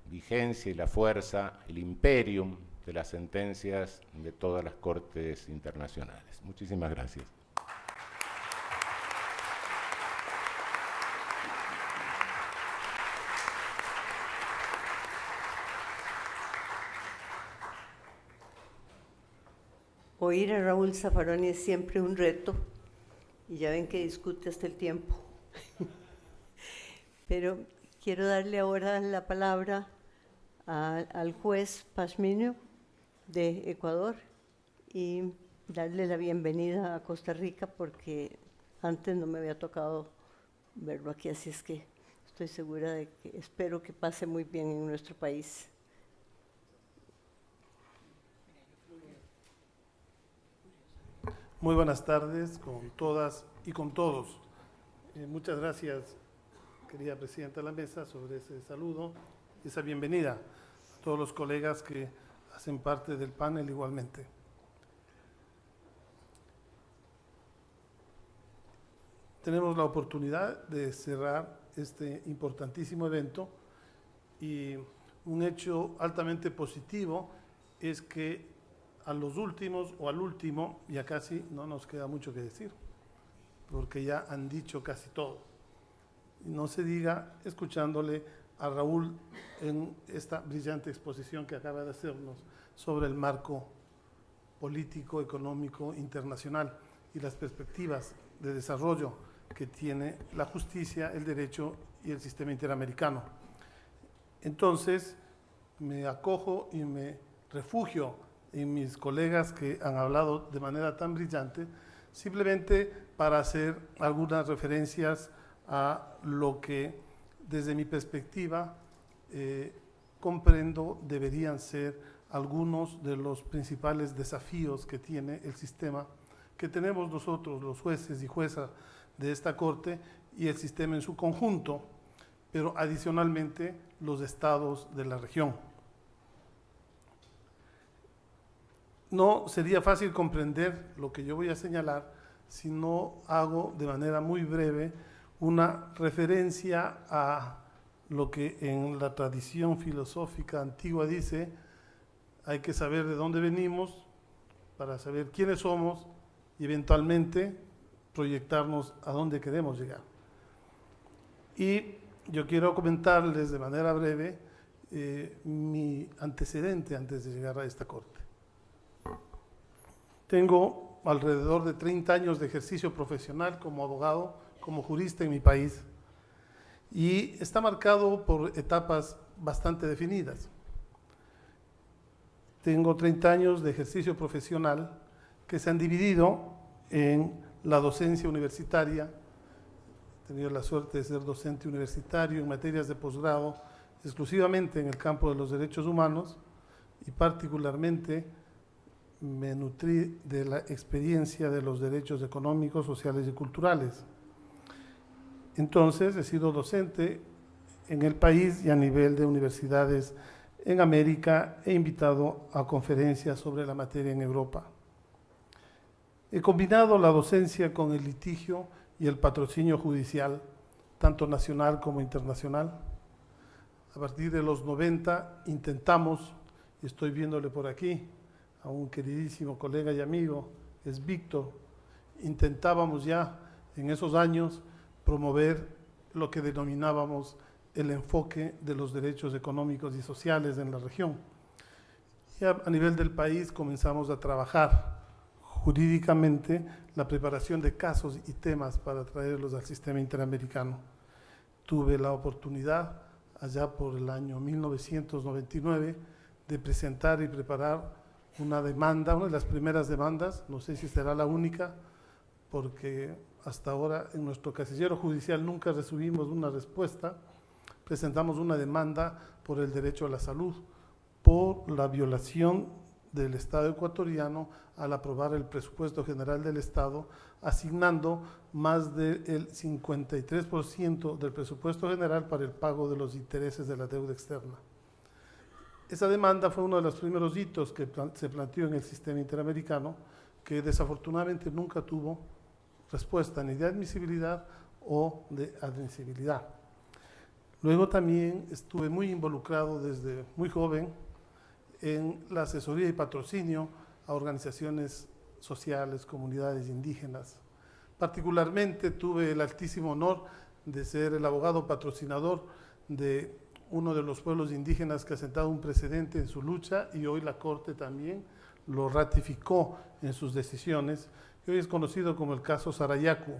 vigencia y la fuerza, el imperium de las sentencias de todas las cortes internacionales. Muchísimas gracias. Oír a Raúl Zaffaroni es siempre un reto y ya ven que discute hasta el tiempo. Pero quiero darle ahora la palabra al juez Pazmiño de Ecuador y darle la bienvenida a Costa Rica porque antes no me había tocado verlo aquí, así es que estoy segura de que espero que pase muy bien en nuestro país. Muy buenas tardes con todas y con todos. Muchas gracias, querida presidenta de la mesa, sobre ese saludo y esa bienvenida a todos los colegas que hacen parte del panel igualmente. Tenemos la oportunidad de cerrar este importantísimo evento y un hecho altamente positivo es que a los últimos o al último ya casi no nos queda mucho que decir, porque ya han dicho casi todo. Y no se diga escuchándole a Raúl en esta brillante exposición que acaba de hacernos sobre el marco político, económico, internacional y las perspectivas de desarrollo que tiene la justicia, el derecho y el sistema interamericano. Entonces, me acojo y me refugio en mis colegas que han hablado de manera tan brillante, simplemente para hacer algunas referencias a lo que desde mi perspectiva comprendo deberían ser algunos de los principales desafíos que tiene el sistema que tenemos nosotros, los jueces y juezas de esta Corte y el sistema en su conjunto, pero adicionalmente los estados de la región. No sería fácil comprender lo que yo voy a señalar si no hago de manera muy breve una referencia a lo que en la tradición filosófica antigua dice: hay que saber de dónde venimos para saber quiénes somos y eventualmente proyectarnos a dónde queremos llegar. Y yo quiero comentarles de manera breve mi antecedente antes de llegar a esta Corte. Tengo alrededor de 30 años de ejercicio profesional como abogado, como jurista en mi país, y está marcado por etapas bastante definidas. Tengo 30 años de ejercicio profesional que se han dividido en la docencia universitaria. He tenido la suerte de ser docente universitario en materias de posgrado, exclusivamente en el campo de los derechos humanos, y particularmente me nutrí de la experiencia de los derechos económicos, sociales y culturales. Entonces he sido docente en el país y a nivel de universidades en América, he invitado a conferencias sobre la materia en Europa. He combinado la docencia con el litigio y el patrocinio judicial, tanto nacional como internacional. A partir de los 90 intentamos, y estoy viéndole por aquí, a un queridísimo colega y amigo, es Víctor, intentábamos ya en esos años promover lo que denominábamos el enfoque de los derechos económicos y sociales en la región. Y a nivel del país comenzamos a trabajar jurídicamente la preparación de casos y temas para traerlos al sistema interamericano. Tuve la oportunidad, allá por el año 1999, de presentar y preparar una demanda, una de las primeras demandas, no sé si será la única, porque hasta ahora en nuestro casillero judicial nunca recibimos una respuesta. Presentamos una demanda por el derecho a la salud, por la violación del Estado ecuatoriano al aprobar el presupuesto general del Estado, asignando más del 53% del presupuesto general para el pago de los intereses de la deuda externa. Esa demanda fue uno de los primeros hitos que se planteó en el sistema interamericano, que desafortunadamente nunca tuvo respuesta ni de admisibilidad o de admisibilidad. Luego también estuve muy involucrado desde muy joven en la asesoría y patrocinio a organizaciones sociales, comunidades indígenas. Particularmente tuve el altísimo honor de ser el abogado patrocinador de uno de los pueblos indígenas que ha sentado un precedente en su lucha, y hoy la Corte también lo ratificó en sus decisiones, que hoy es conocido como el caso Sarayaku,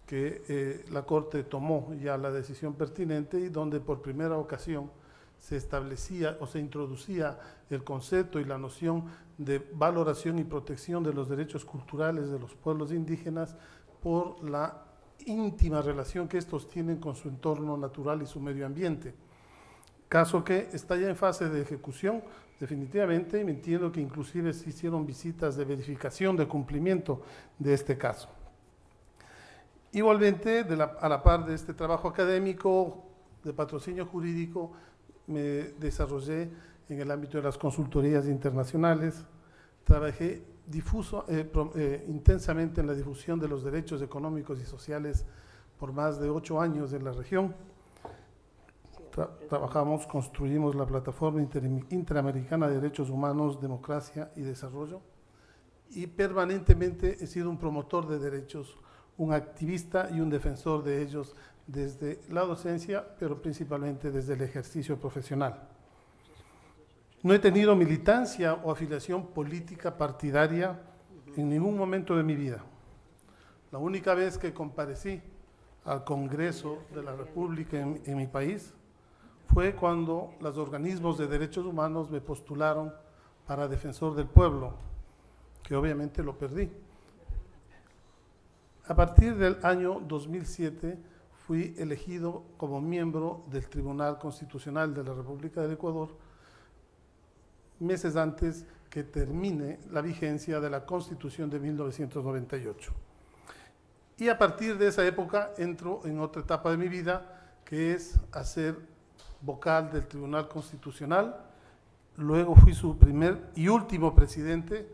que la Corte tomó ya la decisión pertinente y donde por primera ocasión se establecía o se introducía el concepto y la noción de valoración y protección de los derechos culturales de los pueblos indígenas por la íntima relación que estos tienen con su entorno natural y su medio ambiente. Caso que está ya en fase de ejecución, definitivamente, y me entiendo que inclusive se hicieron visitas de verificación de cumplimiento de este caso. Igualmente, a la par de este trabajo académico de patrocinio jurídico, me desarrollé en el ámbito de las consultorías internacionales, trabajé intensamente en la difusión de los derechos económicos y sociales por más de 8 años en la región. Construimos la Plataforma Interamericana de Derechos Humanos, Democracia y Desarrollo, y permanentemente he sido un promotor de derechos, un activista y un defensor de ellos desde la docencia, pero principalmente desde el ejercicio profesional. No he tenido militancia o afiliación política partidaria en ningún momento de mi vida. La única vez que comparecí al Congreso de la República en mi país fue cuando los organismos de derechos humanos me postularon para defensor del pueblo, que obviamente lo perdí. A partir del año 2007 fui elegido como miembro del Tribunal Constitucional de la República del Ecuador, meses antes que termine la vigencia de la Constitución de 1998. Y a partir de esa época entro en otra etapa de mi vida, que es hacer vocal del Tribunal Constitucional. Luego fui su primer y último presidente,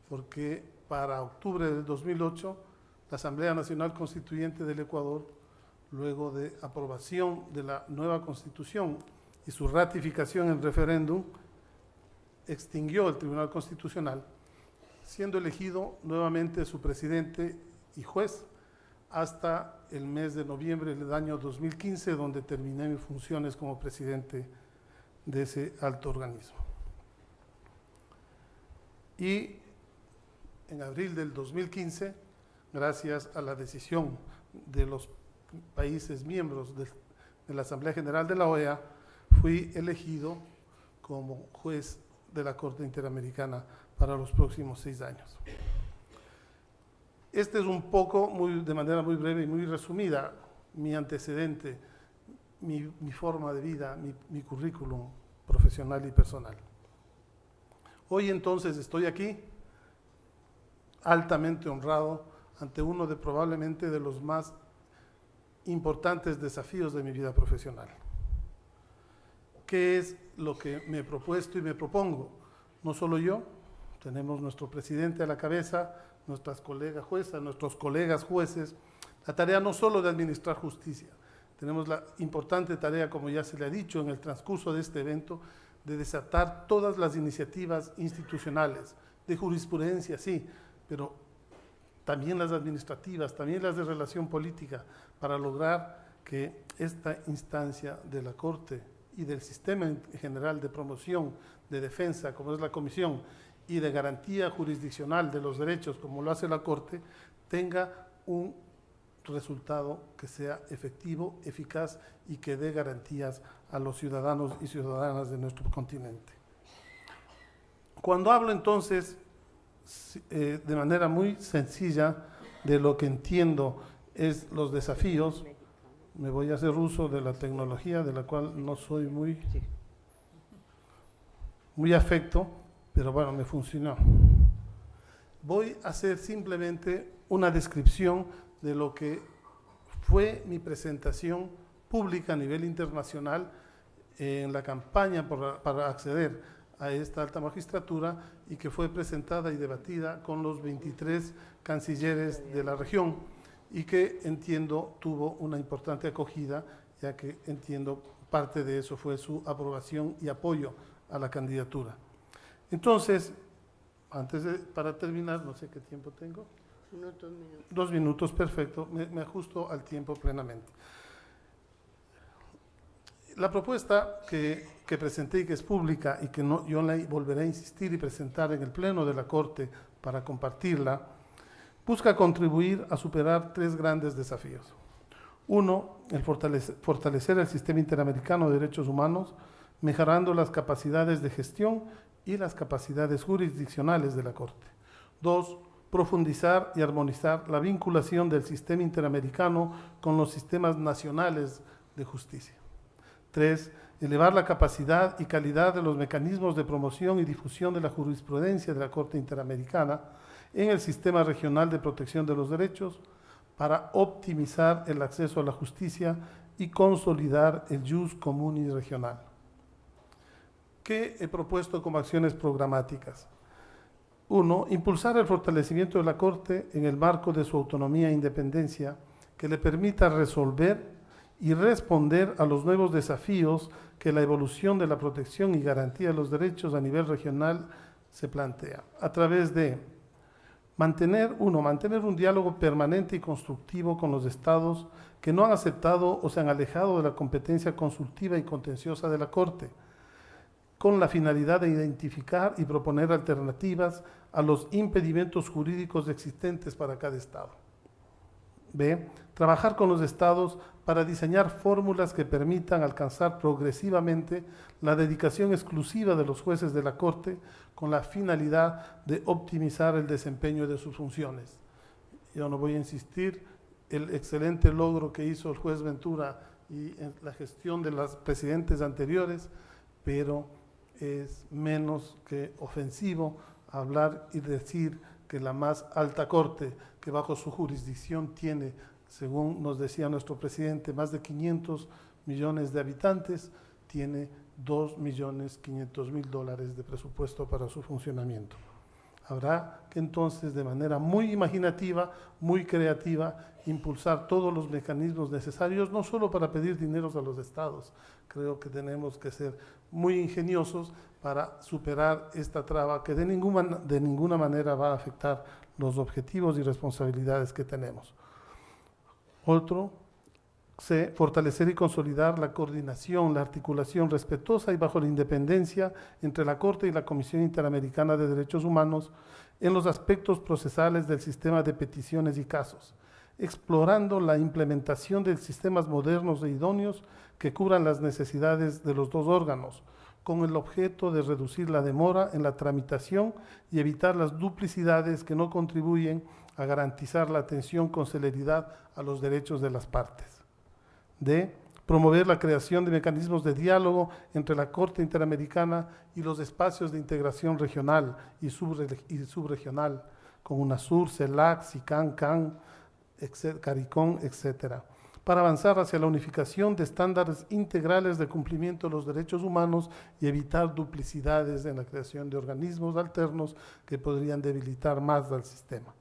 porque para octubre del 2008, la Asamblea Nacional Constituyente del Ecuador, luego de aprobación de la nueva Constitución y su ratificación en referéndum, extinguió el Tribunal Constitucional, siendo elegido nuevamente su presidente y juez hasta el mes de noviembre del año 2015, donde terminé mis funciones como presidente de ese alto organismo. Y en abril del 2015, gracias a la decisión de los países miembros de la Asamblea General de la OEA, fui elegido como juez de la Corte Interamericana para los próximos 6 años. Este es un poco, de manera muy breve y muy resumida, mi antecedente, mi forma de vida, mi currículum profesional y personal. Hoy entonces estoy aquí, altamente honrado, ante uno de probablemente de los más importantes desafíos de mi vida profesional. ¿Qué es lo que me he propuesto y me propongo? No solo yo, tenemos nuestro presidente a la cabeza, nuestras colegas juezas, nuestros colegas jueces, la tarea no solo de administrar justicia, tenemos la importante tarea, como ya se le ha dicho en el transcurso de este evento, de desatar todas las iniciativas institucionales, de jurisprudencia, sí, pero también las administrativas, también las de relación política, para lograr que esta instancia de la Corte y del sistema en general de promoción, de defensa, como es la Comisión, y de garantía jurisdiccional de los derechos, como lo hace la Corte, tenga un resultado que sea efectivo, eficaz y que dé garantías a los ciudadanos y ciudadanas de nuestro continente. Cuando hablo entonces de manera muy sencilla de lo que entiendo es los desafíos, me voy a hacer uso de la tecnología de la cual no soy muy afecto, pero bueno, me funcionó. Voy a hacer simplemente una descripción de lo que fue mi presentación pública a nivel internacional en la campaña para acceder a esta alta magistratura y que fue presentada y debatida con los 23 cancilleres de la región y que entiendo tuvo una importante acogida, ya que entiendo parte de eso fue su aprobación y apoyo a la candidatura. Entonces, para terminar, no sé qué tiempo tengo. 2 minutos. 2 minutos, perfecto, me ajusto al tiempo plenamente. La propuesta que que presenté y que es pública y que yo la volveré a insistir y presentar en el Pleno de la Corte para compartirla, busca contribuir a superar 3 grandes desafíos. Uno, el fortalecer el sistema interamericano de derechos humanos, mejorando las capacidades de gestión y las capacidades jurisdiccionales de la Corte. 2, profundizar y armonizar la vinculación del sistema interamericano con los sistemas nacionales de justicia. 3, elevar la capacidad y calidad de los mecanismos de promoción y difusión de la jurisprudencia de la Corte Interamericana en el sistema regional de protección de los derechos para optimizar el acceso a la justicia y consolidar el jus communis regional. ¿Qué he propuesto como acciones programáticas? 1. Impulsar el fortalecimiento de la Corte en el marco de su autonomía e independencia que le permita resolver y responder a los nuevos desafíos que la evolución de la protección y garantía de los derechos a nivel regional se plantea, a través de mantener un diálogo permanente y constructivo con los estados que no han aceptado o se han alejado de la competencia consultiva y contenciosa de la Corte, con la finalidad de identificar y proponer alternativas a los impedimentos jurídicos existentes para cada estado. B. Trabajar con los estados para diseñar fórmulas que permitan alcanzar progresivamente la dedicación exclusiva de los jueces de la Corte con la finalidad de optimizar el desempeño de sus funciones. Yo no voy a insistir, el excelente logro que hizo el juez Ventura y en la gestión de los presidentes anteriores, pero es menos que ofensivo hablar y decir que la más alta corte que bajo su jurisdicción tiene, según nos decía nuestro presidente, más de 500 millones de habitantes, tiene $2.500.000 de presupuesto para su funcionamiento. Habrá que entonces, de manera muy imaginativa, muy creativa, impulsar todos los mecanismos necesarios, no solo para pedir dineros a los estados. Creo que tenemos que ser muy ingeniosos para superar esta traba que de ninguna manera va a afectar los objetivos y responsabilidades que tenemos. Otro, C, fortalecer y consolidar la coordinación, la articulación respetuosa y bajo la independencia entre la Corte y la Comisión Interamericana de Derechos Humanos en los aspectos procesales del sistema de peticiones y casos, explorando la implementación de sistemas modernos e idóneos que cubran las necesidades de los dos órganos, con el objeto de reducir la demora en la tramitación y evitar las duplicidades que no contribuyen a garantizar la atención con celeridad a los derechos de las partes. D. Promover la creación de mecanismos de diálogo entre la Corte Interamericana y los espacios de integración regional y subregional, como UNASUR, CELAC, SICAN, CAN, CARICOM, etc., para avanzar hacia la unificación de estándares integrales de cumplimiento de los derechos humanos y evitar duplicidades en la creación de organismos alternos que podrían debilitar más al sistema.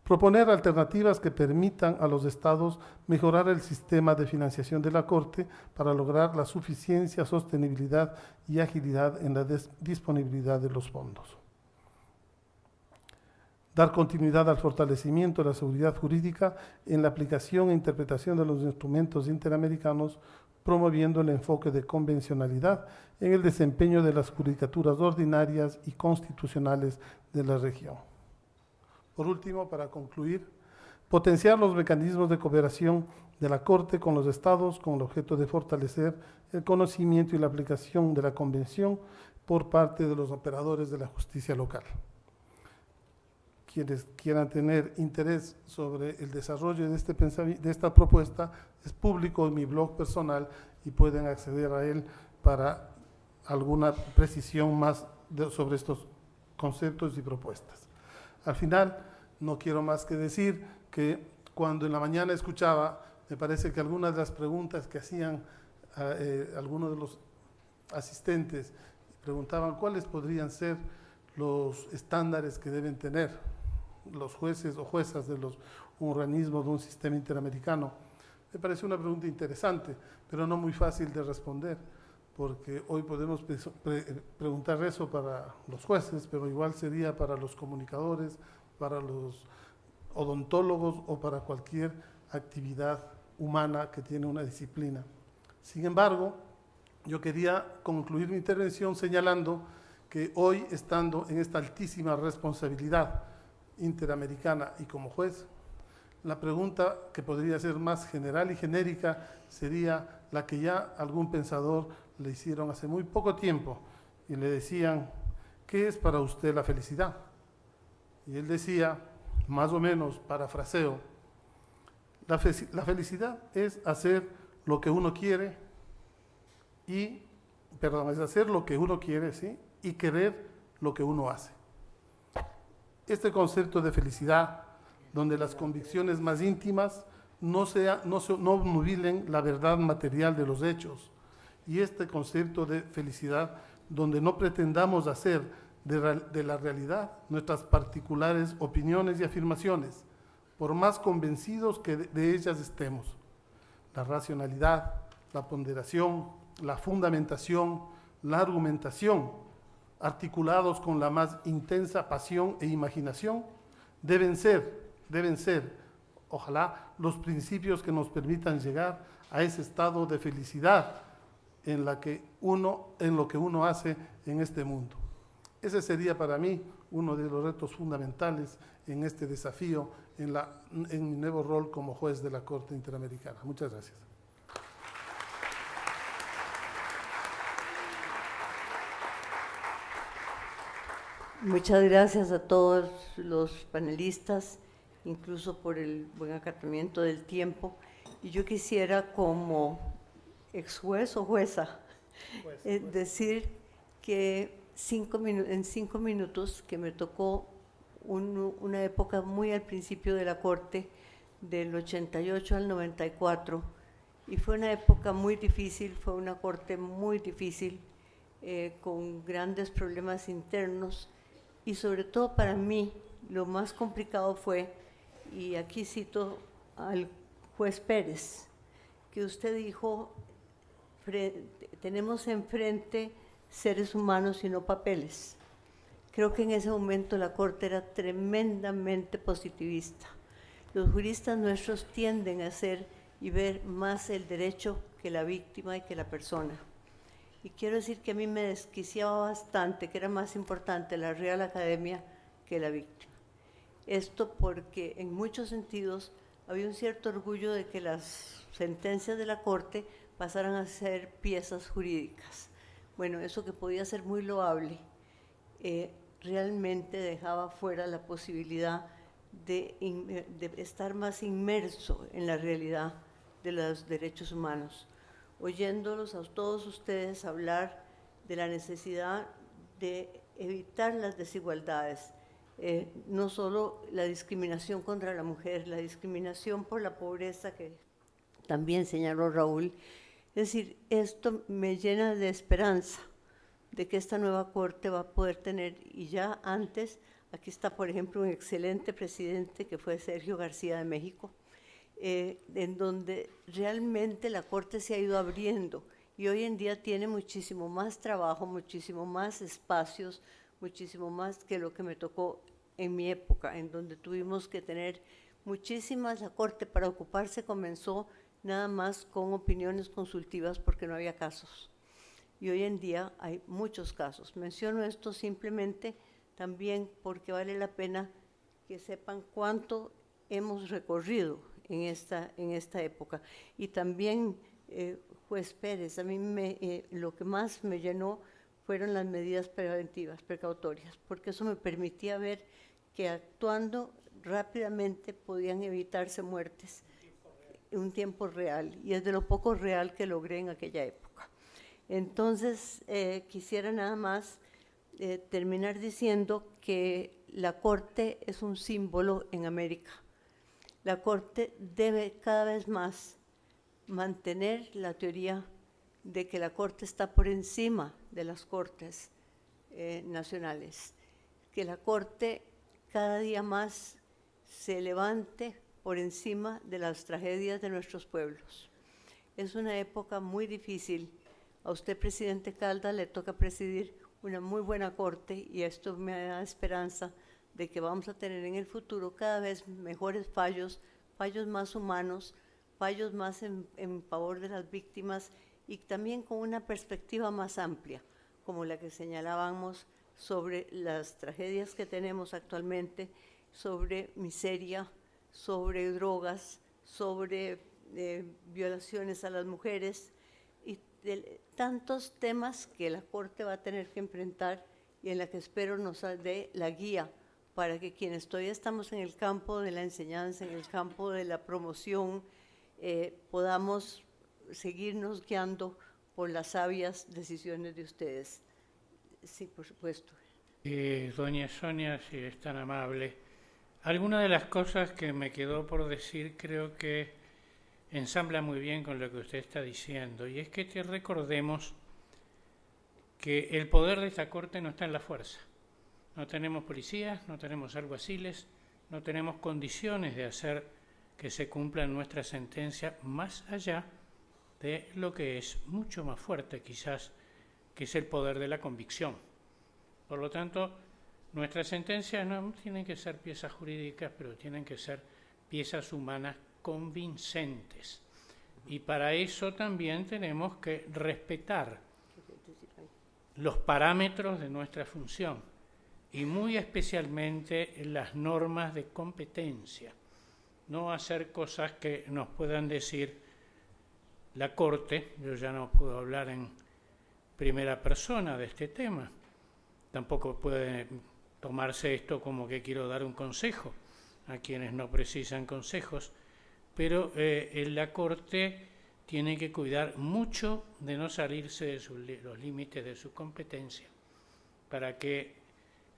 Proponer alternativas que permitan a los estados mejorar el sistema de financiación de la Corte para lograr la suficiencia, sostenibilidad y agilidad en la disponibilidad de los fondos. Dar continuidad al fortalecimiento de la seguridad jurídica en la aplicación e interpretación de los instrumentos interamericanos, promoviendo el enfoque de convencionalidad en el desempeño de las judicaturas ordinarias y constitucionales de la región. Por último, para concluir, potenciar los mecanismos de cooperación de la Corte con los estados con el objeto de fortalecer el conocimiento y la aplicación de la Convención por parte de los operadores de la justicia local. Quienes quieran tener interés sobre el desarrollo de esta propuesta, es público en mi blog personal y pueden acceder a él para alguna precisión más sobre estos conceptos y propuestas. Al final, no quiero más que decir que cuando en la mañana escuchaba, me parece que algunas de las preguntas que hacían algunos de los asistentes preguntaban cuáles podrían ser los estándares que deben tener los jueces o juezas de los organismos de un sistema interamericano. Me parece una pregunta interesante, pero no muy fácil de responder, porque hoy podemos preguntar eso para los jueces, pero igual sería para los comunicadores, para los odontólogos o para cualquier actividad humana que tiene una disciplina. Sin embargo, yo quería concluir mi intervención señalando que hoy, estando en esta altísima responsabilidad interamericana y como juez, la pregunta que podría ser más general y genérica sería la que ya algún pensador le hicieron hace muy poco tiempo y le decían, ¿qué es para usted la felicidad? Y él decía, más o menos, parafraseo, la felicidad es hacer lo que uno quiere es hacer lo que uno quiere, ¿sí? Y querer lo que uno hace. Este concepto de felicidad, donde las convicciones más íntimas no obnubilen la verdad material de los hechos, y este concepto de felicidad, donde no pretendamos hacer de la realidad nuestras particulares opiniones y afirmaciones, por más convencidos que de ellas estemos. La racionalidad, la ponderación, la fundamentación, la argumentación, articulados con la más intensa pasión e imaginación, deben ser, ojalá, los principios que nos permitan llegar a ese estado de felicidad en lo que uno hace en este mundo. Ese sería para mí uno de los retos fundamentales en este desafío, en mi nuevo rol como juez de la Corte Interamericana. Muchas gracias. Muchas gracias a todos los panelistas, incluso por el buen acatamiento del tiempo. Y yo quisiera, como ex juez o jueza, decir que en 5 minutos, que me tocó una época muy al principio de la Corte, del 88 al 94, y fue una época muy difícil, fue una Corte muy difícil, con grandes problemas internos, y sobre todo para mí lo más complicado fue, y aquí cito al juez Pérez, que usted dijo, tenemos enfrente seres humanos y no papeles. Creo que en ese momento la Corte era tremendamente positivista. Los juristas nuestros tienden a ser y ver más el derecho que la víctima y que la persona. Y quiero decir que a mí me desquiciaba bastante, que era más importante la Real Academia que la víctima. Esto porque en muchos sentidos había un cierto orgullo de que las sentencias de la Corte pasaran a ser piezas jurídicas. Bueno, eso que podía ser muy loable, realmente dejaba fuera la posibilidad de estar más inmerso en la realidad de los derechos humanos, oyéndolos a todos ustedes hablar de la necesidad de evitar las desigualdades, no solo la discriminación contra la mujer, la discriminación por la pobreza, que también señaló Raúl. Es decir, esto me llena de esperanza de que esta nueva Corte va a poder tener, y ya antes, aquí está por ejemplo un excelente presidente que fue Sergio García de México, en donde realmente la Corte se ha ido abriendo y hoy en día tiene muchísimo más trabajo, muchísimo más espacios, muchísimo más que lo que me tocó en mi época, en donde tuvimos que tener muchísimas. La Corte, para ocuparse, comenzó nada más con opiniones consultivas porque no había casos. Y hoy en día hay muchos casos. Menciono esto simplemente también porque vale la pena que sepan cuánto hemos recorrido en esta época. Y también, juez Pérez, a mí lo que más me llenó fueron las medidas preventivas, precautorias, porque eso me permitía ver que actuando rápidamente podían evitarse muertes en un tiempo real, y es de lo poco real que logré en aquella época. Entonces, quisiera nada más terminar diciendo que la Corte es un símbolo en América. La Corte debe cada vez más mantener la teoría de que la Corte está por encima de las Cortes nacionales, que la Corte cada día más se levante por encima de las tragedias de nuestros pueblos. Es una época muy difícil. A usted, presidente Caldas, le toca presidir una muy buena Corte, y esto me da esperanza de que vamos a tener en el futuro cada vez mejores fallos más humanos, fallos más en favor de las víctimas y también con una perspectiva más amplia, como la que señalábamos sobre las tragedias que tenemos actualmente, sobre miseria, sobre drogas, sobre violaciones a las mujeres y tantos temas que la Corte va a tener que enfrentar y en la que espero nos dé la guía para que quienes todavía estamos en el campo de la enseñanza, en el campo de la promoción, podamos seguirnos guiando por las sabias decisiones de ustedes. Sí, por supuesto. Doña Sonia, si es tan amable, alguna de las cosas que me quedó por decir creo que ensambla muy bien con lo que usted está diciendo, y es que recordemos que el poder de esta Corte no está en la fuerza. No tenemos policías, no tenemos alguaciles, no tenemos condiciones de hacer que se cumplan nuestras sentencias más allá de lo que es mucho más fuerte quizás, que es el poder de la convicción. Por lo tanto, nuestras sentencias no tienen que ser piezas jurídicas, pero tienen que ser piezas humanas convincentes. Y para eso también tenemos que respetar los parámetros de nuestra función y muy especialmente las normas de competencia. No hacer cosas que nos puedan decir la Corte. Yo ya no puedo hablar en primera persona de este tema. Tampoco puede tomarse esto como que quiero dar un consejo a quienes no precisan consejos, pero la Corte tiene que cuidar mucho de no salirse de los límites de su competencia para que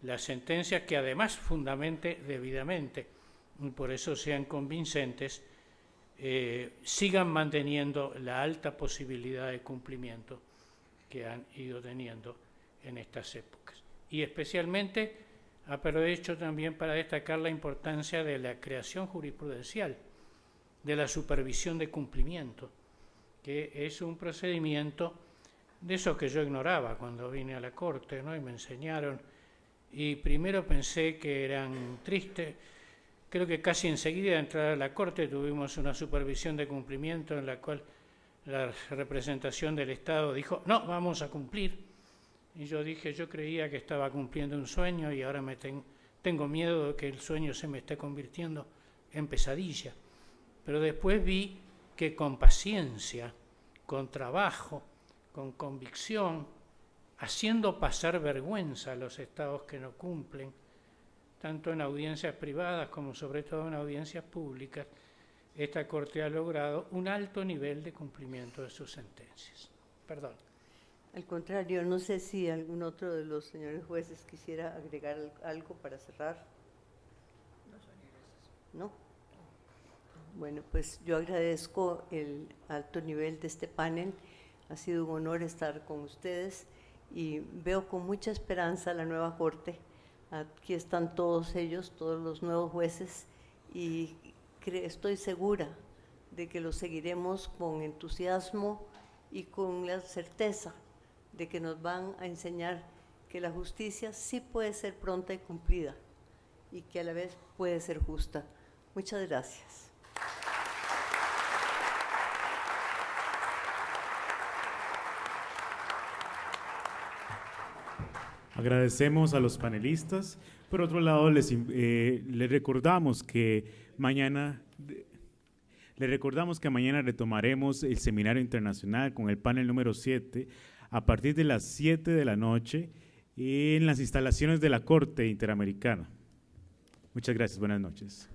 las sentencias, que además fundamente debidamente, y por eso sean convincentes, sigan manteniendo la alta posibilidad de cumplimiento que han ido teniendo en estas épocas. Y especialmente aprovecho también para destacar la importancia de la creación jurisprudencial, de la supervisión de cumplimiento, que es un procedimiento de esos que yo ignoraba cuando vine a la Corte, ¿no? Y me enseñaron, y primero pensé que eran tristes. Creo que casi enseguida de entrar a la Corte tuvimos una supervisión de cumplimiento en la cual la representación del Estado dijo, no, vamos a cumplir. Y yo dije, yo creía que estaba cumpliendo un sueño y ahora tengo miedo de que el sueño se me esté convirtiendo en pesadilla. Pero después vi que con paciencia, con trabajo, con convicción, haciendo pasar vergüenza a los estados que no cumplen, tanto en audiencias privadas como sobre todo en audiencias públicas, esta Corte ha logrado un alto nivel de cumplimiento de sus sentencias. Perdón. Al contrario, no sé si algún otro de los señores jueces quisiera agregar algo para cerrar. ¿No? Bueno, pues yo agradezco el alto nivel de este panel. Ha sido un honor estar con ustedes y veo con mucha esperanza la nueva Corte. Aquí están todos ellos, todos los nuevos jueces, y estoy segura de que los seguiremos con entusiasmo y con la certeza de que nos van a enseñar que la justicia sí puede ser pronta y cumplida y que a la vez puede ser justa. Muchas gracias. Agradecemos a los panelistas. Por otro lado, les recordamos que mañana retomaremos el seminario internacional con el panel número 7 a partir de las 7 de la noche en las instalaciones de la Corte Interamericana. Muchas gracias. Buenas noches.